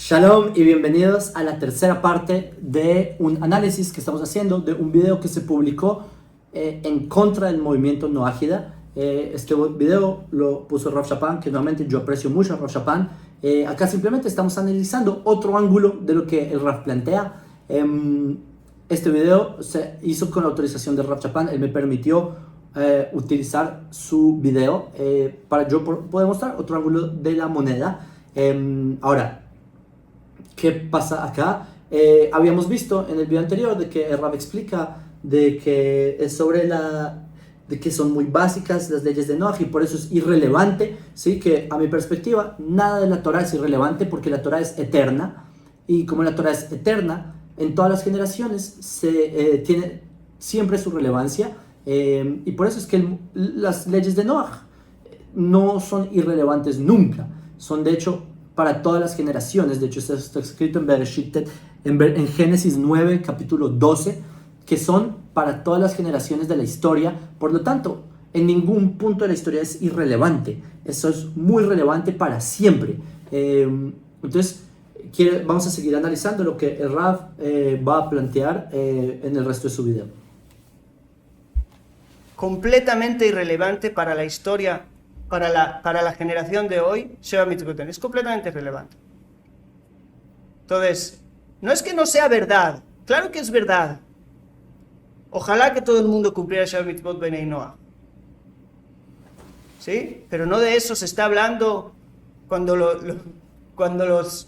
Shalom y bienvenidos a la tercera parte de un análisis que estamos haciendo de un video que se publicó en contra del movimiento Noahida. Este video lo puso Rav Shapan, que nuevamente yo aprecio mucho a Rav Shapan. Acá simplemente estamos analizando otro ángulo de lo que el Rav plantea. Este video se hizo con la autorización de Rav Shapan. Él me permitió utilizar su video para yo poder mostrar otro ángulo de la moneda. Ahora, ¿qué pasa acá? Habíamos visto en el video anterior de que el Rav explica de que es sobre de que son muy básicas las leyes de Noah y por eso es irrelevante, ¿sí? Que a mi perspectiva nada de la Torah es irrelevante porque la Torah es eterna y como la Torah es eterna, en todas las generaciones tiene siempre su relevancia y por eso es que las leyes de Noah no son irrelevantes nunca, son de hecho para todas las generaciones. De hecho, esto está escrito en Bereshit, en Génesis 9, capítulo 12, que son para todas las generaciones de la historia. Por lo tanto, en ningún punto de la historia es irrelevante. Eso es muy relevante para siempre. Entonces, vamos a seguir analizando lo que el Rav va a plantear en el resto de su video. Completamente irrelevante para la historia, para la generación de hoy, Sheva Mitzvot, es completamente irrelevante. Entonces, no es que no sea verdad, claro que es verdad. Ojalá que todo el mundo cumpliera Sheva Mitzvot Bnei Noach. ¿Sí? Pero no de eso se está hablando cuando los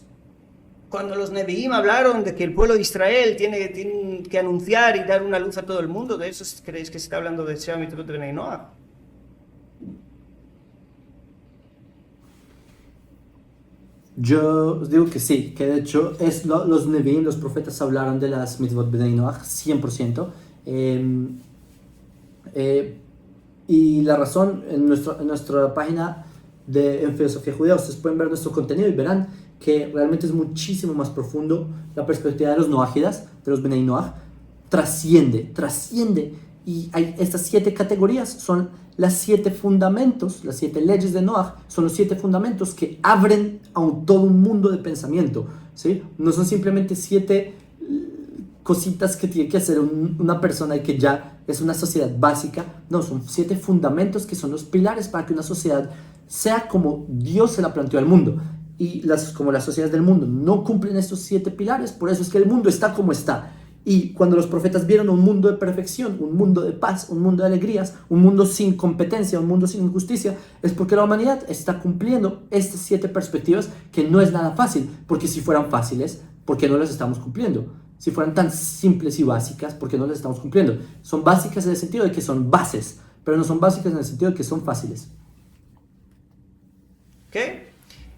Nevi'im hablaron de que el pueblo de Israel tiene que anunciar y dar una luz a todo el mundo. ¿De eso creéis que se está hablando de Sheva Mitzvot Bnei Noach? Yo os digo que sí, que de hecho los Nevi'im, los profetas hablaron de las mitzvot bnei Noach 100%. Y la razón, en nuestra página en Filosofía Judía, ustedes pueden ver nuestro contenido y verán que realmente es muchísimo más profundo. La perspectiva de los Noahidas, de los Bnei Noach, trasciende. Y hay estas 7 categorías, son las 7 fundamentos, las 7 leyes de Noach, son los 7 fundamentos que abren a todo un mundo de pensamiento, ¿sí? No son simplemente 7 cositas que tiene que hacer una persona y que ya es una sociedad básica. No, son 7 fundamentos que son los pilares para que una sociedad sea como Dios se la planteó al mundo. Y como las sociedades del mundo no cumplen estos 7 pilares, por eso es que el mundo está como está. Y cuando los profetas vieron un mundo de perfección, un mundo de paz, un mundo de alegrías, un mundo sin competencia, un mundo sin injusticia, es porque la humanidad está cumpliendo estas 7 perspectivas, que no es nada fácil, porque si fueran fáciles, ¿por qué no las estamos cumpliendo? Si fueran tan simples y básicas, ¿por qué no las estamos cumpliendo? Son básicas en el sentido de que son bases, pero no son básicas en el sentido de que son fáciles. ¿Qué?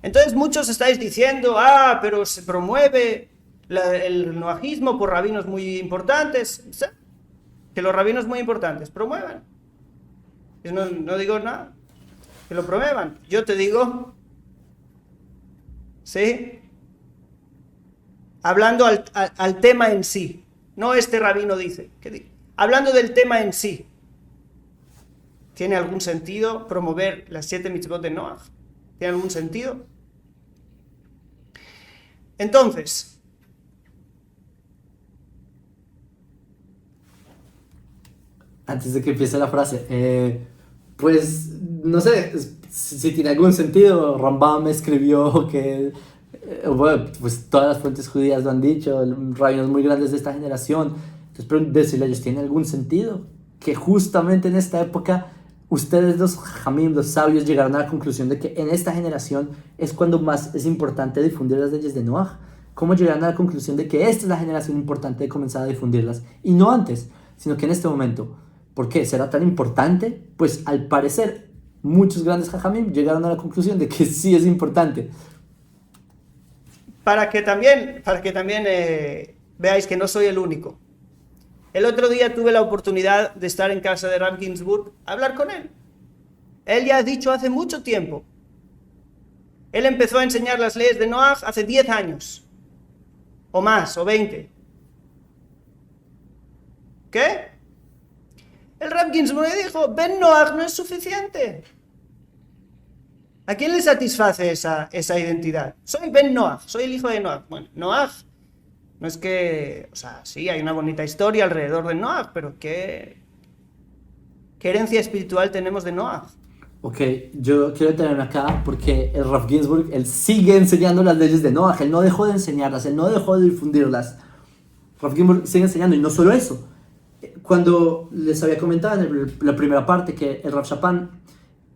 Entonces muchos estáis diciendo, pero se promueve el noajismo por rabinos muy importantes. ¿Sí? Que los rabinos muy importantes promuevan. No digo nada. Que lo promuevan. Yo te digo, ¿sí? Hablando al tema en sí. No este rabino dice. Hablando del tema en sí. ¿Tiene algún sentido promover las 7 mitzvot de Noach? ¿Tiene algún sentido? Entonces, Antes de que empiece la frase, pues no sé si tiene algún sentido. Rambam escribió que, bueno, pues todas las fuentes judías lo han dicho, rabinos muy grandes de esta generación. Entonces, pero decirle a ellos, ¿tiene algún sentido? Que justamente en esta época ustedes, los jamim, los sabios, llegaron a la conclusión de que en esta generación es cuando más es importante difundir las leyes de Noah. ¿Cómo llegaron a la conclusión de que esta es la generación importante de comenzar a difundirlas? Y no antes, sino que en este momento. ¿Por qué será tan importante? Pues al parecer muchos grandes jajamim llegaron a la conclusión de que sí es importante. Para que también veáis que no soy el único. El otro día tuve la oportunidad de estar en casa de Rav Ginsburg, hablar con él. Él ya ha dicho hace mucho tiempo. Él empezó a enseñar las leyes de Noach hace 10 años. O más, o 20. ¿Qué? El Rav Ginsburg dijo, Ben Noach no es suficiente. ¿A quién le satisface esa identidad? Soy Ben Noach, soy el hijo de Noach. Bueno, Noach, no es que, o sea, sí, hay una bonita historia alrededor de Noach, pero ¿qué herencia espiritual tenemos de Noach? Ok, yo quiero tenerme acá porque el Rav Ginsburg, él sigue enseñando las leyes de Noach, él no dejó de enseñarlas, él no dejó de difundirlas. Rav Ginsburg sigue enseñando y no solo eso. Cuando les había comentado en la primera parte que el Rav Shapan,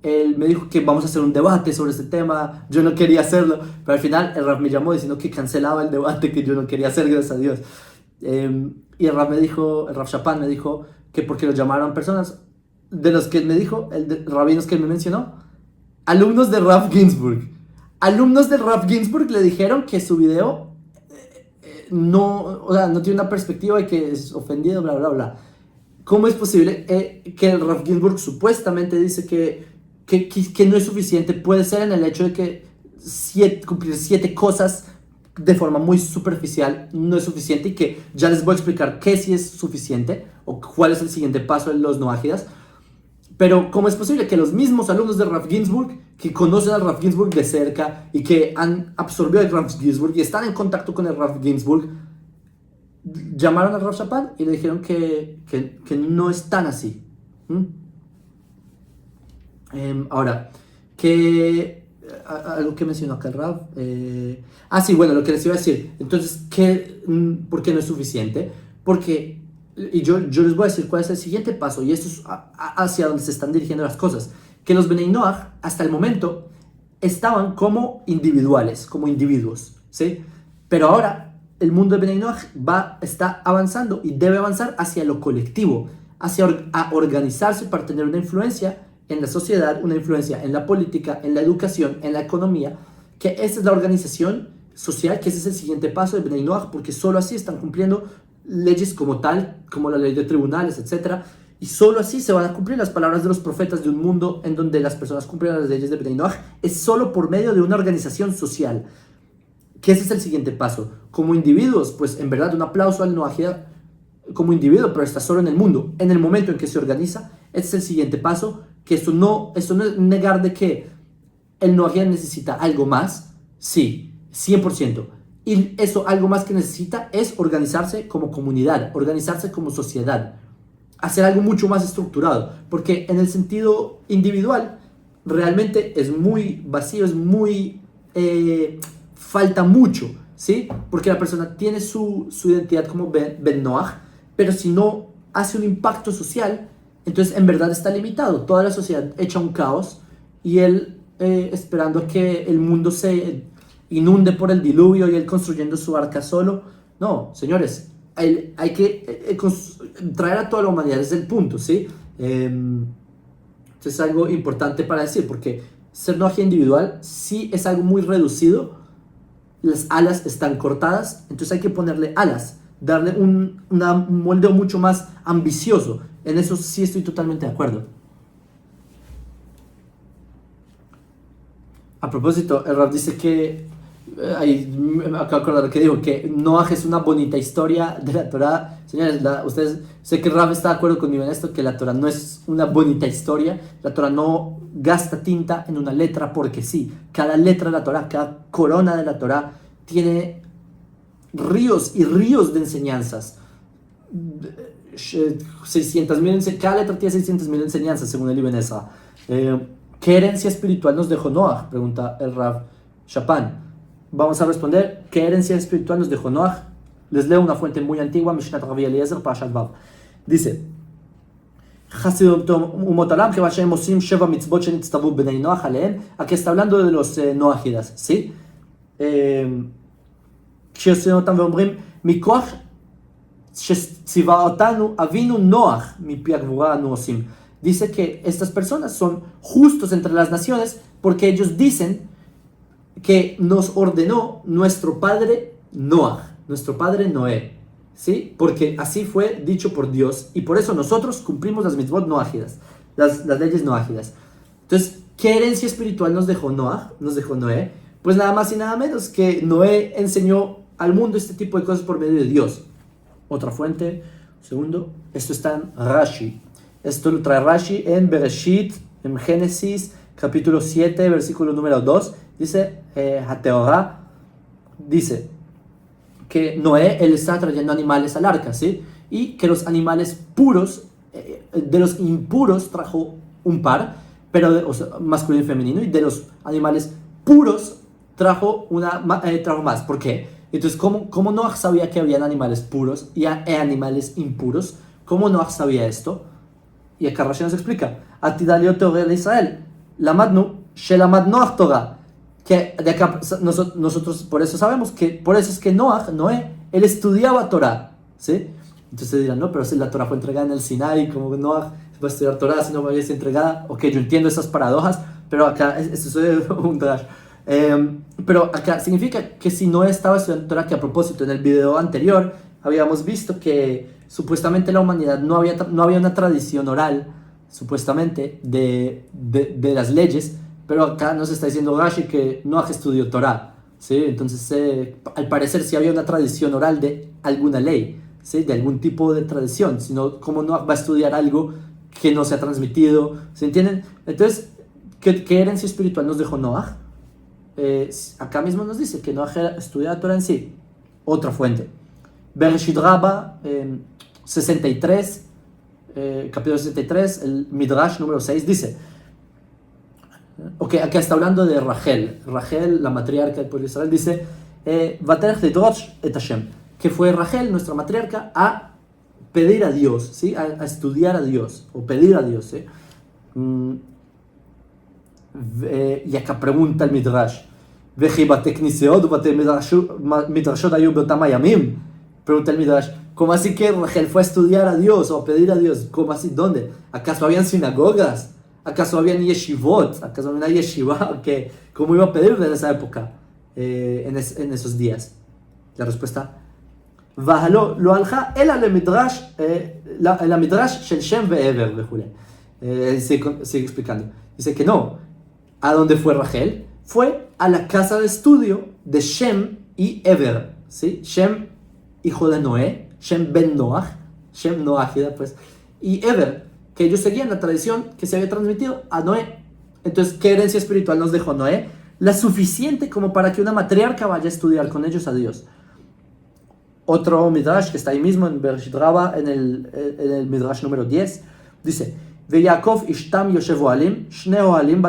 él me dijo que vamos a hacer un debate sobre este tema, yo no quería hacerlo, pero al final el Rav me llamó diciendo que cancelaba el debate que yo no quería hacer, gracias a Dios. Y el Rav Shapan me dijo que porque lo llamaron personas de los que él me dijo, rabinos que él me mencionó, alumnos de Rav Ginsburg. Alumnos de Rav Ginsburg le dijeron que su video no tiene una perspectiva y que es ofendido, bla, bla, bla. ¿Cómo es posible que el Rav Ginsburg supuestamente dice que no es suficiente? Puede ser en el hecho de que cumplir 7 cosas de forma muy superficial no es suficiente y que ya les voy a explicar qué sí es suficiente o cuál es el siguiente paso en los noágidas. Pero ¿cómo es posible que los mismos alumnos de Rav Ginsburg, que conocen al Rav Ginsburg de cerca y que han absorbido el Rav Ginsburg y están en contacto con el Rav Ginsburg, llamaron al Rav Shapan y le dijeron que no es tan así? Ahora, algo que mencionó acá el Rav. Sí, bueno, lo que les iba a decir. Entonces, ¿por qué no es suficiente? Porque, y yo les voy a decir cuál es el siguiente paso, y esto es hacia donde se están dirigiendo las cosas. Que los Bnei Noach, hasta el momento, estaban como individuales, como individuos, ¿sí? Pero ahora, el mundo de Bnei Noach está avanzando y debe avanzar hacia lo colectivo, hacia organizarse para tener una influencia en la sociedad, una influencia en la política, en la educación, en la economía, que esa es la organización social, que ese es el siguiente paso de Bnei Noach, porque solo así están cumpliendo leyes como tal, como la ley de tribunales, etc. Y solo así se van a cumplir las palabras de los profetas de un mundo en donde las personas cumplen las leyes de Bnei Noach. Es solo por medio de una organización social, que ese es el siguiente paso. Como individuos, pues en verdad un aplauso al Noachia como individuo, pero está solo en el mundo. En el momento en que se organiza, ese es el siguiente paso, que esto no es negar de que el Noachia necesita algo más, sí, 100%. Y eso, algo más que necesita, es organizarse como comunidad, organizarse como sociedad, hacer algo mucho más estructurado, porque en el sentido individual, realmente es muy vacío, es muy... falta mucho, ¿sí? Porque la persona tiene su identidad como Ben Noach, pero si no hace un impacto social, entonces en verdad está limitado. Toda la sociedad echa un caos y él esperando a que el mundo se inunde por el diluvio y él construyendo su arca solo. No, señores, hay que traer a toda la humanidad, ese es el punto, ¿sí? Es algo importante para decir, porque ser Noach individual sí es algo muy reducido. Las alas están cortadas, entonces hay que ponerle alas, darle un moldeo mucho más ambicioso. En eso sí estoy totalmente de acuerdo. A propósito, el Rav dice que, me acabo de acordar que dijo, que Noach es una bonita historia de la Torah. Señores, ustedes, sé que Rav está de acuerdo conmigo en esto, que la Torah no es una bonita historia. La Torah no gasta tinta en una letra porque sí. Cada letra de la Torah, cada corona de la Torah tiene ríos y ríos de enseñanzas. 600,000, cada letra tiene 600,000 enseñanzas según el Ibn Ezra. ¿Qué herencia espiritual nos dejó Noach? Pregunta el Rav Shapan. Vamos a responder, ¿qué herencia espiritual nos dejó Noach? Les leo una fuente muy antigua, Mishnat Rabbi Eliezer, Parashat Vav. Dice, aquí está hablando de los Noachidas, ¿sí? Dice que estas personas son justos entre las naciones porque ellos dicen que nos ordenó nuestro padre Noach, nuestro padre Noé, ¿sí? Porque así fue dicho por Dios y por eso nosotros cumplimos las mitzvot noágidas, las leyes noágidas. Entonces, ¿qué herencia espiritual nos dejó Noach? Nos dejó Noé. Pues nada más y nada menos que Noé enseñó al mundo este tipo de cosas por medio de Dios. Otra fuente, segundo, esto está en Rashi. Esto lo trae Rashi en Bereshit, en Génesis, capítulo 7, versículo número 2, dice, Hateorá, dice que Noé, él está trayendo animales al arca, ¿sí? Y que los animales puros, de los impuros trajo un par, pero o sea, masculino y femenino, y de los animales puros trajo más. ¿Por qué? Entonces, ¿cómo Noah sabía que habían animales puros y animales impuros? ¿Cómo Noah sabía esto? Y acá Rashi nos explica, Atidalio Torah de Israel, Lamadnu, Shelamad Noach Torah, que de acá nosotros por eso sabemos que, por eso es que Noé, él estudiaba Torah, ¿sí? Entonces dirán, no, pero si la Torah fue entregada en el Sinai, como Noah va a estudiar Torah si no va a ser entregada. Ok, yo entiendo esas paradojas, pero acá, esto es un drash. Pero acá significa que si Noé estaba estudiando Torah, que a propósito en el video anterior habíamos visto que supuestamente la humanidad no había una tradición oral, supuestamente, de las leyes, pero acá nos está diciendo Rashi que Noah estudió Torah, ¿sí? Entonces, al parecer sí había una tradición oral de alguna ley, ¿sí? De algún tipo de tradición, sino cómo Noah va a estudiar algo que no se ha transmitido, ¿se entienden? Entonces, ¿qué herencia espiritual nos dejó Noah? Acá mismo nos dice que Noah estudiaba Torah en sí. Otra fuente. Bereshit Rabba 63, capítulo 63, el Midrash número 6 dice, ok, acá está hablando de Rachel, la matriarca del pueblo de Israel, dice, Vaterech lidrosh et Hashem, que fue Rachel, nuestra matriarca, a pedir a Dios, ¿sí? A estudiar a Dios, o pedir a Dios, ¿sí? Y acá pregunta el Midrash, pregunta el Midrash, ¿cómo así que Rachel fue a estudiar a Dios o a pedir a Dios? ¿Cómo así? ¿Dónde? ¿Acaso habían sinagogas? ¿Acaso habían yeshivot? ¿Acaso había una yeshiva? ¿Cómo iba a pedir en esa época? En esos días. La respuesta, lo alja el la midrash shel Shem ve'ever, sigue explicando. Dice que no. ¿A dónde fue Rachel? Fue a la casa de estudio de Shem y Eber, ¿sí? Shem, hijo de Noé, Shem ben Noach, Shem Noachida, pues, y Eber, que ellos seguían la tradición que se había transmitido a Noé. Entonces, ¿qué herencia espiritual nos dejó Noé? La suficiente como para que una matriarca vaya a estudiar con ellos a Dios. Otro midrash que está ahí mismo en Bereshit Rabba, en el midrash número 10, dice, ויעקב אשתם יושב אוהלים, שני אוהלים,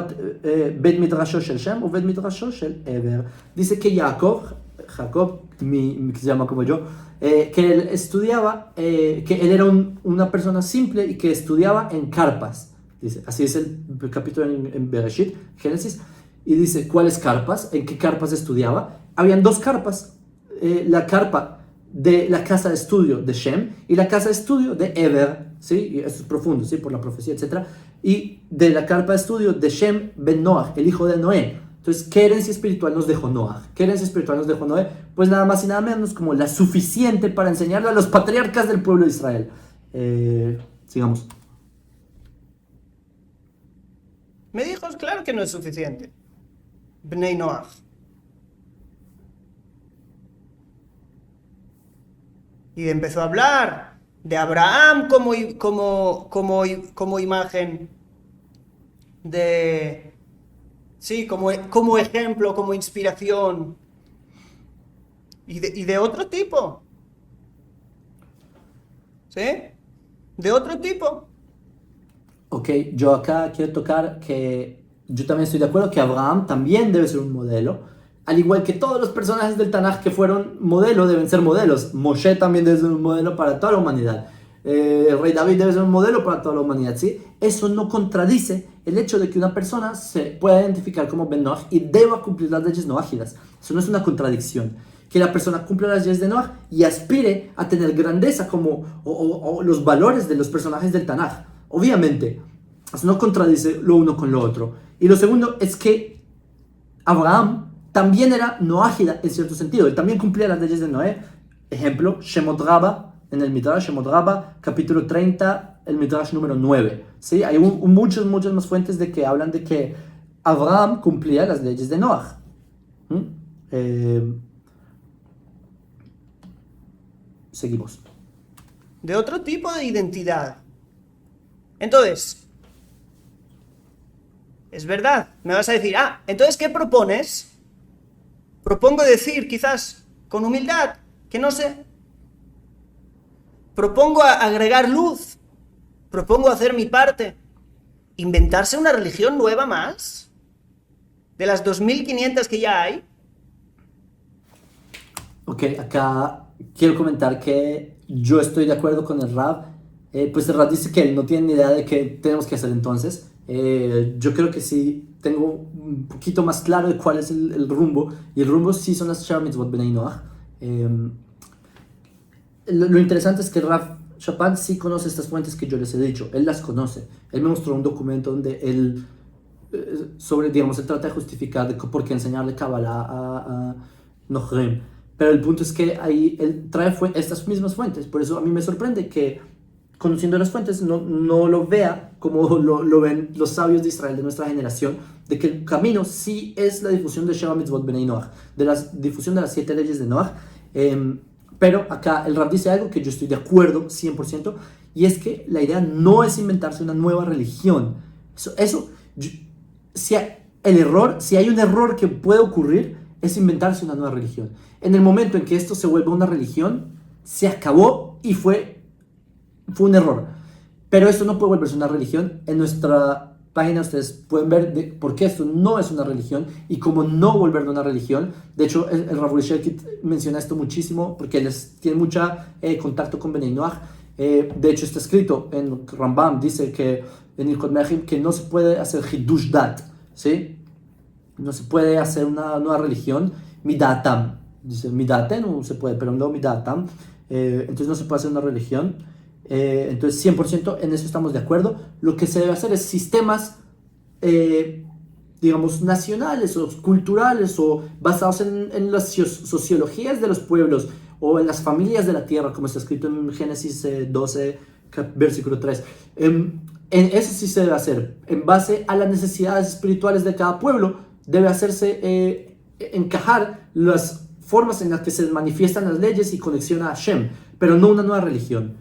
בית מדרשו של שם ובית מדרשו של עבר. Dice que Jacob, que se llama como yo, que él estudiaba, que él era una persona simple y que estudiaba en carpas. Dice, así es el capítulo en Bereshit, Génesis, y dice, ¿cuáles carpas? ¿En qué carpas estudiaba? Habían dos carpas, la carpa de la casa de estudio de Shem y la casa de estudio de Eber, ¿sí? Y esto es profundo, ¿sí? Por la profecía, etc. Y de la carpa de estudio de Shem ben Noach, el hijo de Noé. Entonces, ¿qué herencia espiritual nos dejó Noach? ¿Qué herencia espiritual nos dejó Noé? Pues nada más y nada menos como la suficiente para enseñarle a los patriarcas del pueblo de Israel. Sigamos. Me dijo, claro que no es suficiente. Bnei Noach. Y empezó a hablar de Abraham como imagen de, sí, como ejemplo, como inspiración, y de otro tipo, ¿sí? De otro tipo. Ok, yo acá quiero tocar que yo también estoy de acuerdo que Abraham también debe ser un modelo. Al igual que todos los personajes del Tanaj que fueron modelo, deben ser modelos. Moshe también debe ser un modelo para toda la humanidad. El rey David debe ser un modelo para toda la humanidad, ¿sí? Eso no contradice el hecho de que una persona se pueda identificar como Ben Noach y deba cumplir las leyes noágidas. Eso no es una contradicción. Que la persona cumpla las leyes de Noach y aspire a tener grandeza como o los valores de los personajes del Tanaj. Obviamente, eso no contradice lo uno con lo otro. Y lo segundo es que Abraham también era noágida en cierto sentido. Él también cumplía las leyes de Noé. Ejemplo, Shemot Rabba, en el Midrash Shemot Rabba, capítulo 30, el Midrash número 9. ¿Sí? Hay muchas más fuentes de que hablan de que Abraham cumplía las leyes de Noach. Seguimos. De otro tipo de identidad. Entonces, es verdad. Me vas a decir, entonces, ¿qué propones? Propongo decir, quizás, con humildad, que no sé. Propongo agregar luz. Propongo hacer mi parte. ¿Inventarse una religión nueva más? ¿De las 2500 que ya hay? Ok, acá quiero comentar que yo estoy de acuerdo con el Rab. Pues el Rab dice que él no tiene ni idea de qué tenemos que hacer entonces. Yo creo que sí tengo un poquito más claro de cuál es el rumbo. Y el rumbo sí son las Sheva Mitzvot Bnei Noach. Lo interesante es que el Rav Chapán sí conoce estas fuentes que yo les he dicho. Él las conoce. Él me mostró un documento donde él, digamos, él trata de justificar de por qué enseñarle Kabbalah a Nochrim. Pero el punto es que ahí él trae estas mismas fuentes. Por eso a mí me sorprende que, conociendo las fuentes, no lo vea como lo ven los sabios de Israel de nuestra generación, de que el camino sí es la difusión de Sheva Mitzvot Bnei Noach, de la difusión de las 7 leyes de Noach. Pero acá el Rab dice algo que yo estoy de acuerdo 100%, y es que la idea no es inventarse una nueva religión. Si hay un error que puede ocurrir, es inventarse una nueva religión. En el momento en que esto se vuelve una religión, se acabó y fue un error. Pero esto no puede volverse una religión. En nuestra página ustedes pueden ver por qué esto no es una religión y cómo no volverlo una religión. De hecho, el Rav Sherkit menciona esto muchísimo porque él tiene mucho contacto con Bnei Noach. De hecho, está escrito en Rambam, dice que en Ilkot Meachim que no se puede hacer Hidush Dat, ¿sí? No se puede hacer una nueva religión, Midatam. Dice Midaten no se puede, pero no Midatam. Entonces no se puede hacer una religión. Entonces 100% en eso estamos de acuerdo. Lo que se debe hacer es sistemas, digamos, nacionales o culturales o basados en las sociologías de los pueblos o en las familias de la tierra, como está escrito en Génesis 12, versículo 3. En eso sí se debe hacer, en base a las necesidades espirituales de cada pueblo. Debe hacerse encajar las formas en las que se manifiestan las leyes y conexión a Hashem, pero no una nueva religión.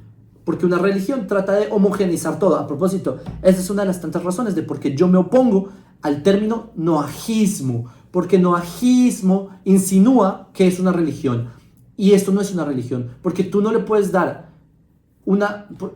Porque una religión trata de homogeneizar todo. A propósito, esa es una de las tantas razones de por qué yo me opongo al término noajismo. Porque noajismo insinúa que es una religión. Y esto no es una religión. Porque tú no le puedes dar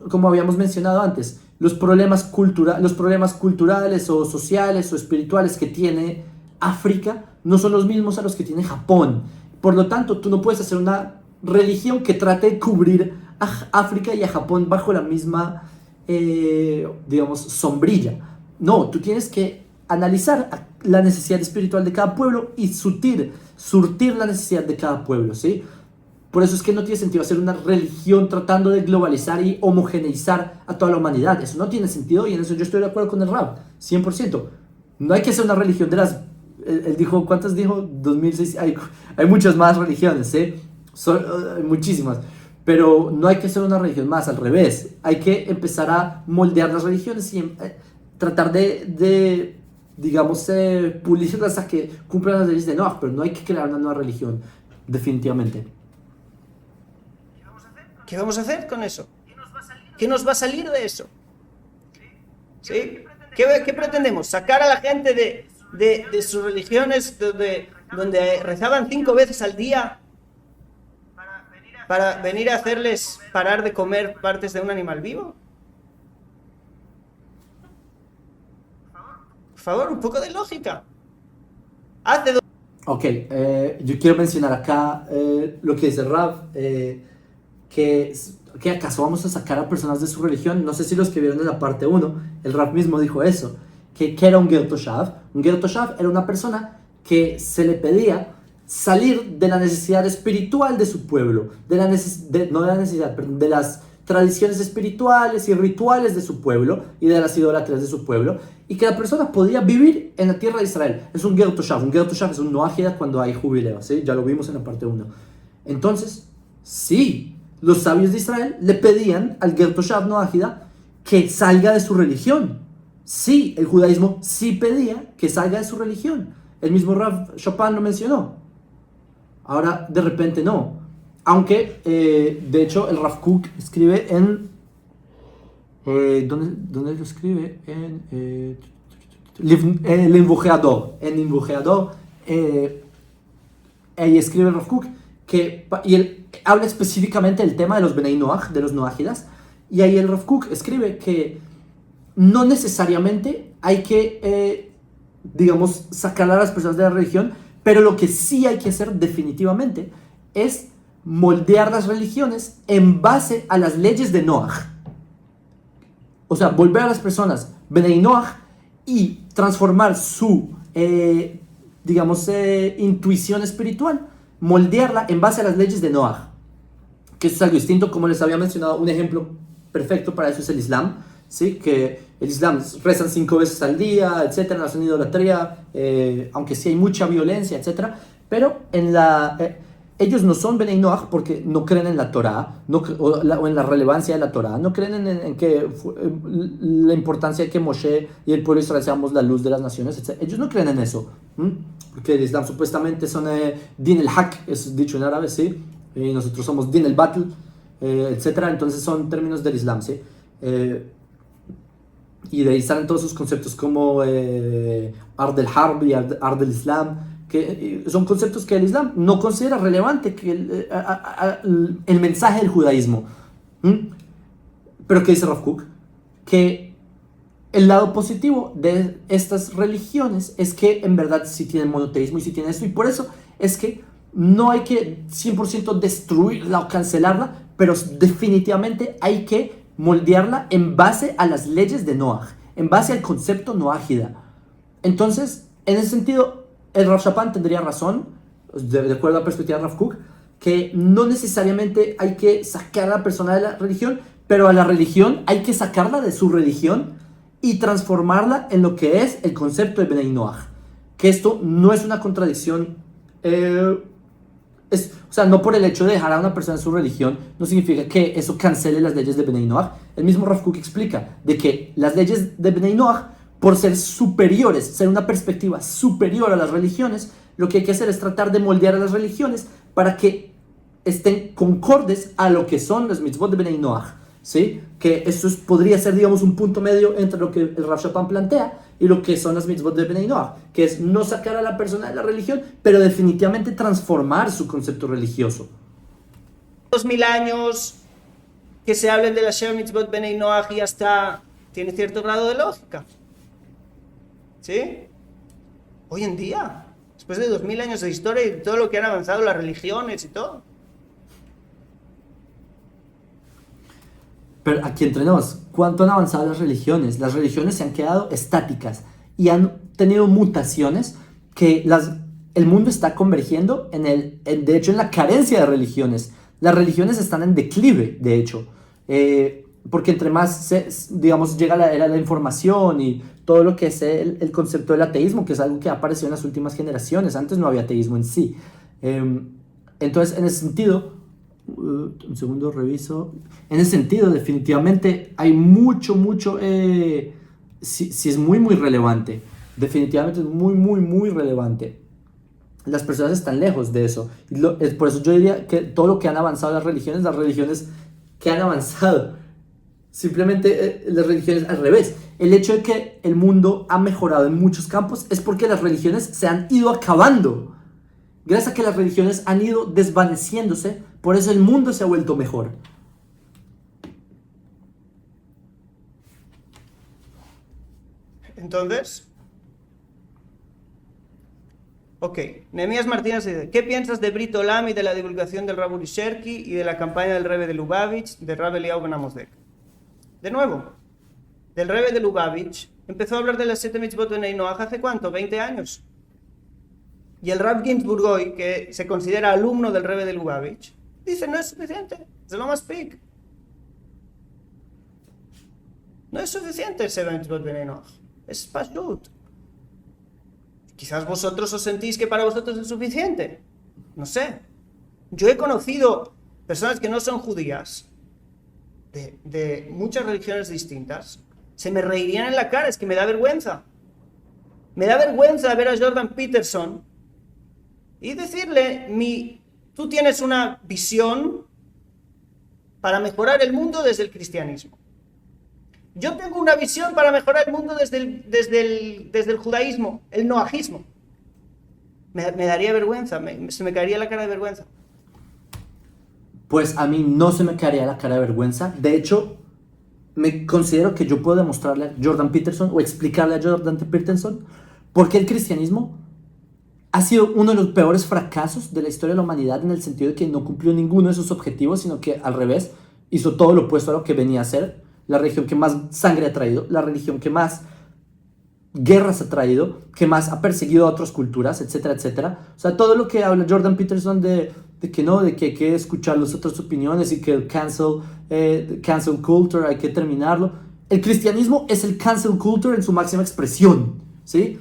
como habíamos mencionado antes, los problemas culturales o sociales o espirituales que tiene África no son los mismos a los que tiene Japón. Por lo tanto, tú no puedes hacer una religión que trate de cubrir a África y a Japón bajo la misma, digamos, sombrilla. No, tú tienes que analizar la necesidad espiritual de cada pueblo y surtir la necesidad de cada pueblo, ¿sí? Por eso es que no tiene sentido hacer una religión tratando de globalizar y homogeneizar a toda la humanidad. Eso no tiene sentido y en eso yo estoy de acuerdo con el Rab, 100%. No hay que hacer una religión de las... Él dijo, ¿cuántas dijo? 2006. Hay muchas más religiones, ¿eh? Hay muchísimas. Pero no hay que hacer una religión más, al revés. Hay que empezar a moldear las religiones y tratar de digamos, pulirlas a que cumplan las leyes de Noach, pero no hay que crear una nueva religión, definitivamente. ¿Qué vamos a hacer con eso? ¿Qué nos va a salir de eso? ¿Sí? ¿Qué pretendemos? ¿Sacar a la gente de sus religiones donde rezaban 5 veces al día para venir a hacerles parar de comer partes de un animal vivo? Por favor, un poco de lógica. Ok, yo quiero mencionar acá lo que dice Rav, que acaso vamos a sacar a personas de su religión. No sé si los que vieron en la parte 1, el Rav mismo dijo eso, que era un Ger Toshav. Un Ger Toshav era una persona que se le pedía salir de la necesidad espiritual de su pueblo, de las tradiciones espirituales y rituales de su pueblo y de las idolatrías de su pueblo, y que la persona podía vivir en la tierra de Israel. Es un Ger Toshav. Un Ger Toshav es un Noajida cuando hay jubileo, ¿sí? Ya lo vimos en la parte 1. Entonces, sí, los sabios de Israel le pedían al Ger Toshav Noajida que salga de su religión. Sí, el judaísmo sí pedía que salga de su religión. El mismo Rav Chopin lo mencionó. Ahora, de repente no. Aunque, de hecho, el Rav Kook escribe en... ¿dónde lo escribe? L'Invujeador. En Invujeador, ahí escribe Rav Kook y él habla específicamente del tema de los Benei Noach, de los Noajidas, y ahí el Rav Kook escribe que no necesariamente hay que, digamos, sacar a las personas de la religión, pero lo que sí hay que hacer definitivamente es moldear las religiones en base a las leyes de Noach. O sea, volver a las personas Benei Noach y transformar su, digamos, intuición espiritual, moldearla en base a las leyes de Noach. Que eso es algo distinto, como les había mencionado, un ejemplo perfecto para eso es el Islam, ¿sí? Que el Islam rezan 5 veces al día, etcétera, no hacen idolatría, aunque sí hay mucha violencia, etcétera, pero ellos no son Benei Noach porque no creen en la Torá o en la relevancia de la Torá, no creen en que la importancia de que Moshe y el pueblo de Israel seamos la luz de las naciones, etc. Ellos no creen en eso, porque el Islam supuestamente son Din el Haq, es dicho en árabe, ¿sí? Y nosotros somos Din el Battle, etcétera, entonces son términos del Islam, ¿sí? Y de ahí salen todos sus conceptos como Ard el Harb y Ard el Islam, que son conceptos que el Islam no considera relevante que el mensaje del judaísmo. Pero ¿qué dice Rav Kook? Que el lado positivo de estas religiones es que en verdad sí tienen monoteísmo y sí tienen esto, y por eso es que no hay que 100% destruirla o cancelarla, pero definitivamente hay que moldearla en base a las leyes de Noach, en base al concepto noágida. Entonces, en ese sentido, el Rav Shapan tendría razón, de acuerdo a la perspectiva de Rav Kook, que no necesariamente hay que sacar a la persona de la religión, pero a la religión hay que sacarla de su religión y transformarla en lo que es el concepto de Benei Noach. Que esto no es una contradicción, o sea, no por el hecho de dejar a una persona en su religión, no significa que eso cancele las leyes de Benei Noach. El mismo Rav Kook explica de que las leyes de Benei Noach, por ser superiores, ser una perspectiva superior a las religiones, lo que hay que hacer es tratar de moldear a las religiones para que estén concordes a lo que son las mitzvot de Benei Noach, ¿sí? Que eso podría ser, digamos, un punto medio entre lo que el Rav Shapan plantea y lo que son las mitzvot de Benei Noach, que es no sacar a la persona de la religión, pero definitivamente transformar su concepto religioso. 2000 años que se hablen de las Sheva Mitzvot Benei Noach y hasta tiene cierto grado de lógica. ¿Sí? Hoy en día, después de 2000 años de historia y de todo lo que han avanzado las religiones y todo. Pero aquí entre nos, ¿cuánto han avanzado las religiones? Las religiones se han quedado estáticas y han tenido mutaciones que el mundo está convergiendo de hecho, en la carencia de religiones. Las religiones están en declive, de hecho, porque entre más, digamos, llega la era de la información y todo lo que es el concepto del ateísmo, que es algo que ha aparecido en las últimas generaciones. Antes no había ateísmo en sí. Entonces, en ese sentido, un segundo, reviso. En ese sentido, definitivamente hay mucho, sí es muy relevante. Definitivamente es muy relevante. Las personas están lejos de eso. Por eso yo diría que todo lo que han avanzado las religiones que han avanzado, simplemente las religiones al revés. El hecho de que el mundo ha mejorado en muchos campos es porque las religiones se han ido acabando. Gracias a que las religiones han ido desvaneciéndose, por eso el mundo se ha vuelto mejor. Entonces, ok, Nehemías Martínez dice, ¿qué piensas de Brit Olam y de la divulgación del Rav Uri Sherki y de la campaña del Rebbe de Lubavitch, de Rav Eliyahu Ben Amosdek? De nuevo, del Rebbe de Lubavitch empezó a hablar de las 7 mitzvot Benei Noach hace ¿cuánto? 20 años. Y el Rav Ginsburg hoy, que se considera alumno del Rebbe de Lubavitch, dice, no es suficiente, se lo más pic. No es suficiente el 7 mitzvot Benei Noach, es pashut. Quizás vosotros os sentís que para vosotros es suficiente, no sé. Yo he conocido personas que no son judías, de muchas religiones distintas, se me reirían en la cara, es que me da vergüenza. Me da vergüenza ver a Jordan Peterson y decirle, tú tienes una visión para mejorar el mundo desde el cristianismo. Yo tengo una visión para mejorar el mundo desde el judaísmo, el noajismo. Me daría vergüenza, se me caería la cara de vergüenza. Pues a mí no se me caería la cara de vergüenza. De hecho, me considero que yo puedo demostrarle a Jordan Peterson o explicarle a Jordan Peterson por qué el cristianismo ha sido uno de los peores fracasos de la historia de la humanidad, en el sentido de que no cumplió ninguno de sus objetivos, sino que al revés hizo todo lo opuesto a lo que venía a ser. La religión que más sangre ha traído, la religión que más guerras ha traído, que más ha perseguido a otras culturas, etcétera, etcétera. O sea, todo lo que habla Jordan Peterson de que no, de que hay que escuchar las otras opiniones y que el cancel culture hay que terminarlo. El cristianismo es el cancel culture en su máxima expresión, ¿sí?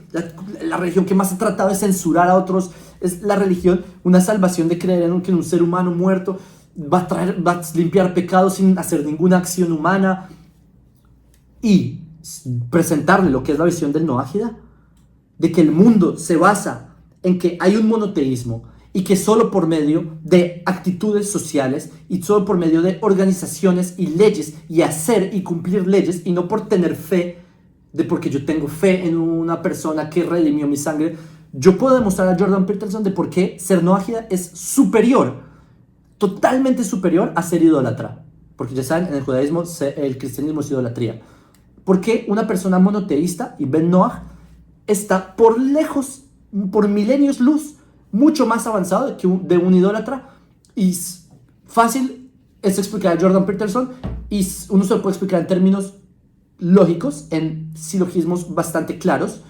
La religión que más ha tratado de censurar a otros es la religión, una salvación de creer en que un ser humano muerto va a limpiar pecados sin hacer ninguna acción humana, y presentarle lo que es la visión del Noágida, de que el mundo se basa en que hay un monoteísmo y que solo por medio de actitudes sociales y solo por medio de organizaciones y leyes y hacer y cumplir leyes, y no por tener fe, de porque yo tengo fe en una persona que redimió mi sangre, yo puedo demostrar a Jordan Peterson de por qué ser Noágida es superior, totalmente superior a ser idólatra. Porque ya saben, en el judaísmo el cristianismo es idolatría. Porque una persona monoteísta, y Ben Noach, está por lejos, por milenios luz, mucho más avanzado de un idólatra. Y fácil es explicar a Jordan Peterson, y uno se lo puede explicar en términos lógicos, en silogismos bastante claros,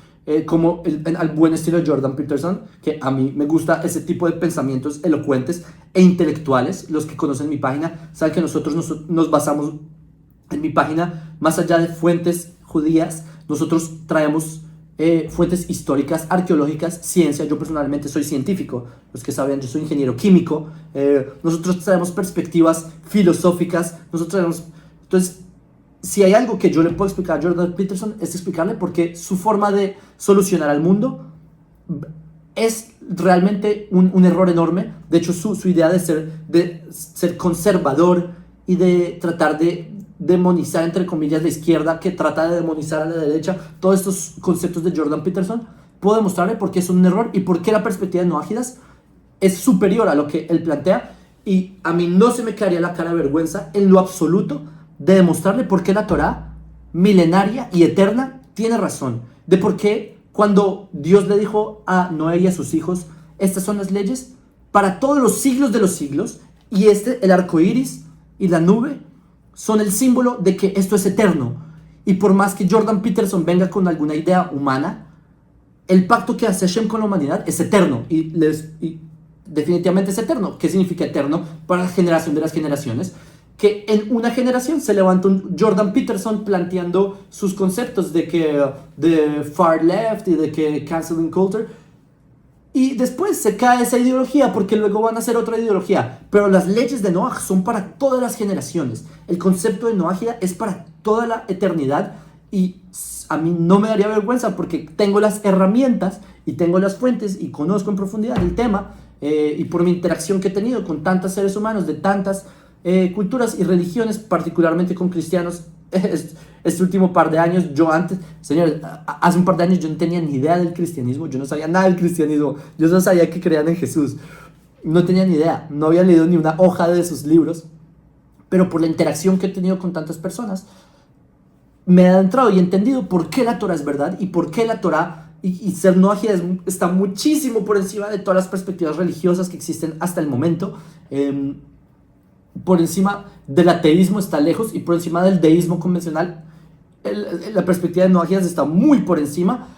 como al buen estilo de Jordan Peterson, que a mí me gusta ese tipo de pensamientos elocuentes e intelectuales. Los que conocen mi página saben que nosotros nos basamos en mi página, más allá de fuentes judías, nosotros traemos fuentes históricas, arqueológicas, ciencia. Yo personalmente soy científico, los que saben, yo soy ingeniero químico. Nosotros traemos perspectivas filosóficas, entonces, si hay algo que yo le puedo explicar a Jordan Peterson, es explicarle por qué su forma de solucionar al mundo es realmente un error enorme. De hecho, su idea de ser conservador y de tratar de demonizar, entre comillas, la izquierda, que trata de demonizar a la derecha, todos estos conceptos de Jordan Peterson, puedo demostrarle por qué es un error y por qué la perspectiva de Noágidas es superior a lo que él plantea. Y a mí no se me caería la cara de vergüenza en lo absoluto de demostrarle por qué la Torá, milenaria y eterna, tiene razón. De por qué cuando Dios le dijo a Noé y a sus hijos, estas son las leyes para todos los siglos de los siglos, y el arco iris y la nube son el símbolo de que esto es eterno. Y por más que Jordan Peterson venga con alguna idea humana, el pacto que hace Hashem con la humanidad es eterno, y definitivamente es eterno. ¿Qué significa eterno? Para la generación de las generaciones. Que en una generación se levanta un Jordan Peterson planteando sus conceptos de far left y de que canceling culture, y después se cae esa ideología porque luego van a hacer otra ideología. Pero las leyes de Noach son para todas las generaciones. El concepto de Noágida es para toda la eternidad, y a mí no me daría vergüenza porque tengo las herramientas y tengo las fuentes y conozco en profundidad el tema, y por mi interacción que he tenido con tantos seres humanos de tantas culturas y religiones, particularmente con cristianos. Este último par de años, señores, hace un par de años yo no tenía ni idea del cristianismo, yo no sabía nada del cristianismo, yo no sabía que creían en Jesús, no tenía ni idea, no había leído ni una hoja de sus libros, pero por la interacción que he tenido con tantas personas, me he adentrado y he entendido por qué la Torah es verdad, y por qué la Torah y ser Noágida está muchísimo por encima de todas las perspectivas religiosas que existen hasta el momento. Por encima del ateísmo está lejos, y por encima del deísmo convencional la perspectiva de Noágidas está muy por encima.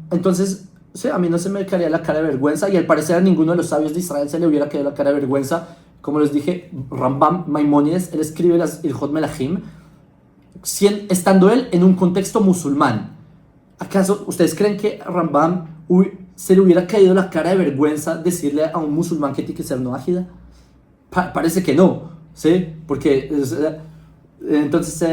Entonces, sí, a mí no se me caería la cara de vergüenza, y al parecer a ninguno de los sabios de Israel se le hubiera caído la cara de vergüenza. Como les dije, Rambam Maimónides, él escribe las Ilhot Melahim estando él en un contexto musulmán. ¿Acaso ustedes creen que a Rambam se le hubiera caído la cara de vergüenza decirle a un musulmán que tiene que ser Noágida? Parece que no, ¿sí? Porque entonces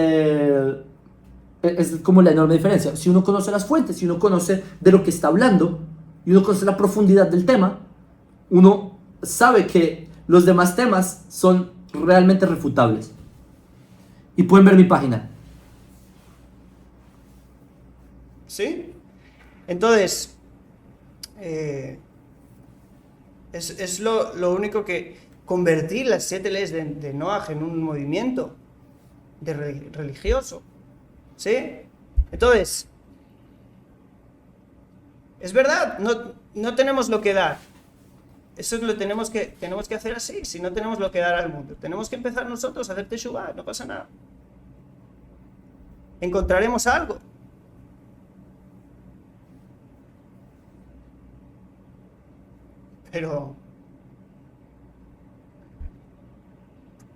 es como la enorme diferencia. Si uno conoce las fuentes, si uno conoce de lo que está hablando, y uno conoce la profundidad del tema, uno sabe que los demás temas son realmente refutables. Y pueden ver mi página. ¿Sí? Entonces, es lo único que convertir las 7 leyes de Noaj en un movimiento religioso. ¿Sí? Entonces, es verdad, no tenemos lo que dar. Eso lo tenemos que hacer así, si no tenemos lo que dar al mundo. Tenemos que empezar nosotros a hacer teshuvá, no pasa nada. Encontraremos algo. Pero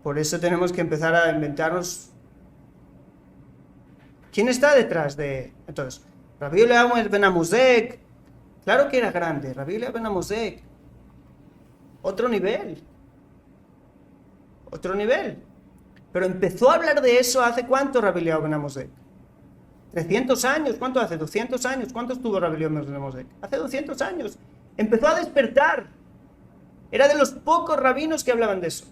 por eso tenemos que empezar a inventarnos quién está detrás de... Entonces, Rabbi Eliyahu ben Amozek, claro que era grande, Rabbi Eliyahu ben Amozek, otro nivel, pero empezó a hablar de eso ¿hace cuánto Rabbi Eliyahu ben Amozek? 300 años, ¿cuánto hace? 200 años, ¿cuánto estuvo Rabbi Eliyahu ben Amozek? Hace 200 años, empezó a despertar, era de los pocos rabinos que hablaban de eso.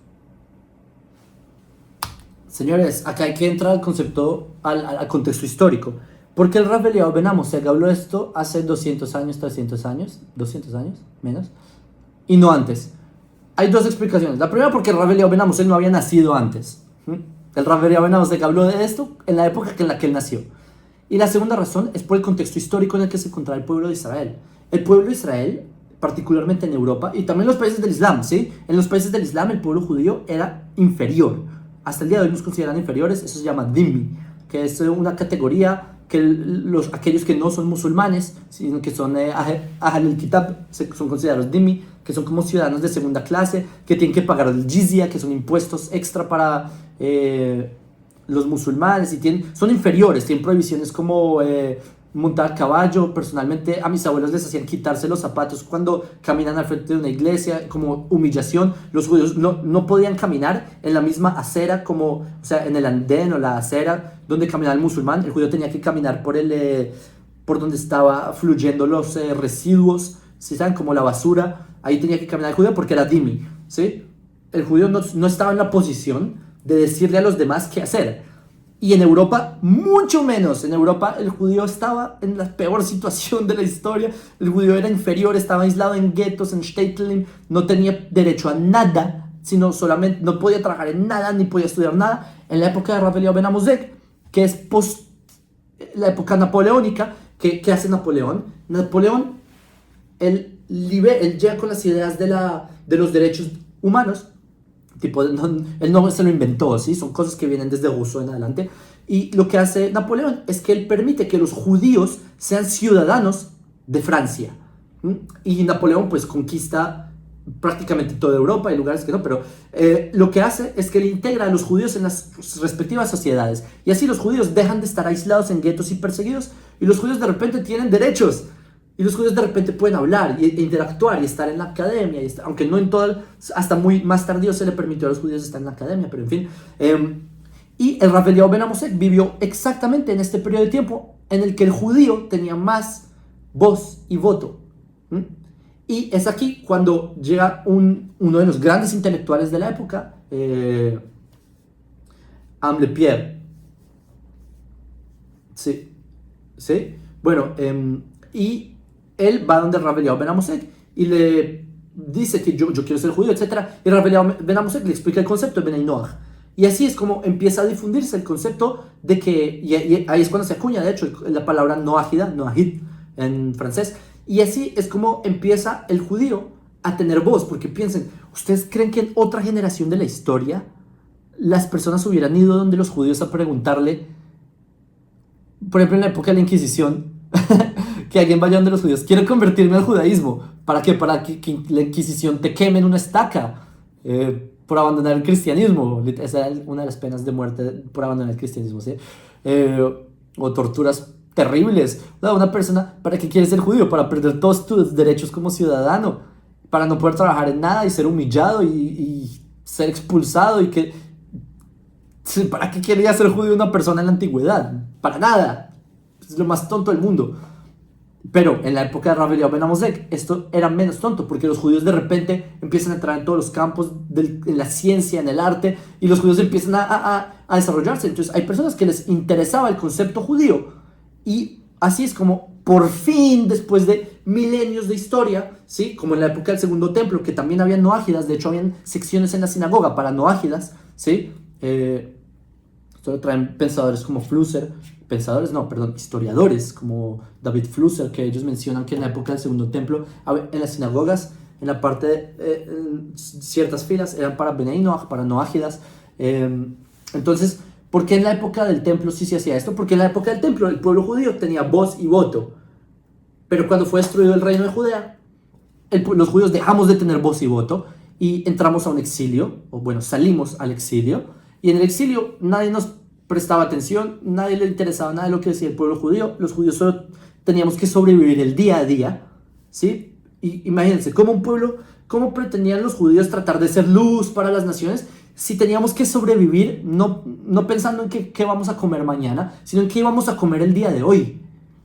Señores, acá hay que entrar al concepto, al contexto histórico. Porque el Rabbi Eliyahu ben Amozek habló esto hace 200 años, 300 años, 200 años, menos, y no antes. Hay dos explicaciones. La primera, porque el Rabbi Eliyahu ben Amozek no había nacido antes. El Rabbi Eliyahu ben Amozek habló de esto en la época en la que él nació. Y la segunda razón es por el contexto histórico en el que se encontraba el pueblo de Israel. El pueblo de Israel, particularmente en Europa, y también en los países del Islam, ¿sí? En los países del Islam el pueblo judío era inferior. Hasta el día de hoy nos consideran inferiores, eso se llama dhimmi, que es una categoría que aquellos que no son musulmanes, sino que son Ahl al-Kitab, son considerados dhimmi, que son como ciudadanos de segunda clase, que tienen que pagar el jizya, que son impuestos extra para los musulmanes, y son inferiores, tienen prohibiciones como montar caballo. Personalmente a mis abuelos les hacían quitarse los zapatos cuando caminan al frente de una iglesia, como humillación. Los judíos no podían caminar en la misma acera, o sea, en el andén o la acera donde caminaba el musulmán. El judío tenía que caminar por donde estaba fluyendo los residuos, ¿sí saben? Como la basura. Ahí tenía que caminar el judío porque era dhimmi, ¿sí? El judío no estaba en la posición de decirle a los demás qué hacer. Y en Europa, mucho menos. En Europa el judío estaba en la peor situación de la historia. El judío era inferior, estaba aislado en guetos, en shtetlim, no tenía derecho a nada, sino solamente no podía trabajar en nada, ni podía estudiar nada. En la época de Rabbi Eliyahu ben Amozek, que es post la época napoleónica, ¿qué hace Napoleón? Napoleón, él llega con las ideas de los derechos humanos. Él no se lo inventó, ¿sí? Son cosas que vienen desde Rousseau en adelante. Y lo que hace Napoleón es que él permite que los judíos sean ciudadanos de Francia. Y Napoleón pues conquista prácticamente toda Europa, hay lugares que no, pero lo que hace es que él integra a los judíos en las respectivas sociedades. Y así los judíos dejan de estar aislados en guetos y perseguidos, y los judíos de repente tienen derechos. Y los judíos de repente pueden hablar e interactuar y estar en la academia, aunque no en todo, hasta muy más tardío se le permitió a los judíos estar en la academia, pero en fin. Y el Rabbi Eliyahu ben Amozek vivió exactamente en este periodo de tiempo en el que el judío tenía más voz y voto. Y es aquí cuando llega uno de los grandes intelectuales de la época, Am Pierre. Sí. Bueno, y él va donde Rabbi Eliyahu ben Amozek y le dice que yo quiero ser judío, etc. Y Rabbi Eliyahu ben Amozek le explica el concepto de Benay Noach. Y así es como empieza a difundirse el concepto de que, y ahí es cuando se acuña, de hecho, la palabra noágida, noahid en francés. Y así es como empieza el judío a tener voz, porque piensen, ¿ustedes creen que en otra generación de la historia las personas hubieran ido donde los judíos a preguntarle, por ejemplo en la época de la Inquisición, que alguien vaya donde los judíos, quiero convertirme al judaísmo, ¿para qué? Para que la Inquisición te queme en una estaca por abandonar el cristianismo? Esa era una de las penas de muerte por abandonar el cristianismo, ¿sí? O torturas terribles. Una persona, ¿para qué quiere ser judío? Para perder todos tus derechos como ciudadano, para no poder trabajar en nada y ser humillado y ser expulsado. ¿Para qué quería ser judío una persona en la antigüedad? Para nada. Es lo más tonto del mundo. Pero en la época de Rabbi Eliyahu ben Amozek esto era menos tonto, porque los judíos de repente empiezan a entrar en todos los campos en la ciencia, en el arte, y los judíos empiezan a desarrollarse. Entonces hay personas que les interesaba el concepto judío y así es como por fin, después de milenios de historia, ¿sí? Como en la época del Segundo Templo, que también había noágidas, de hecho habían secciones en la sinagoga para noágidas, ¿sí? Esto lo traen pensadores como Flusser, historiadores como David Flusser, que ellos mencionan que en la época del Segundo Templo, en las sinagogas, en la parte de ciertas filas eran para Benei Noach, para noágidas. Entonces, ¿por qué en la época del templo sí se hacía esto? Porque en la época del templo el pueblo judío tenía voz y voto. Pero cuando fue destruido el reino de Judea, los judíos dejamos de tener voz y voto y entramos a un exilio, o bueno, salimos al exilio. Y en el exilio nadie nos prestaba atención, nadie le interesaba nada de lo que decía el pueblo judío. Los judíos solo teníamos que sobrevivir el día a día, ¿sí? Y imagínense, ¿cómo pretendían los judíos tratar de ser luz para las naciones si teníamos que sobrevivir no pensando en qué vamos a comer mañana, sino en qué íbamos a comer el día de hoy?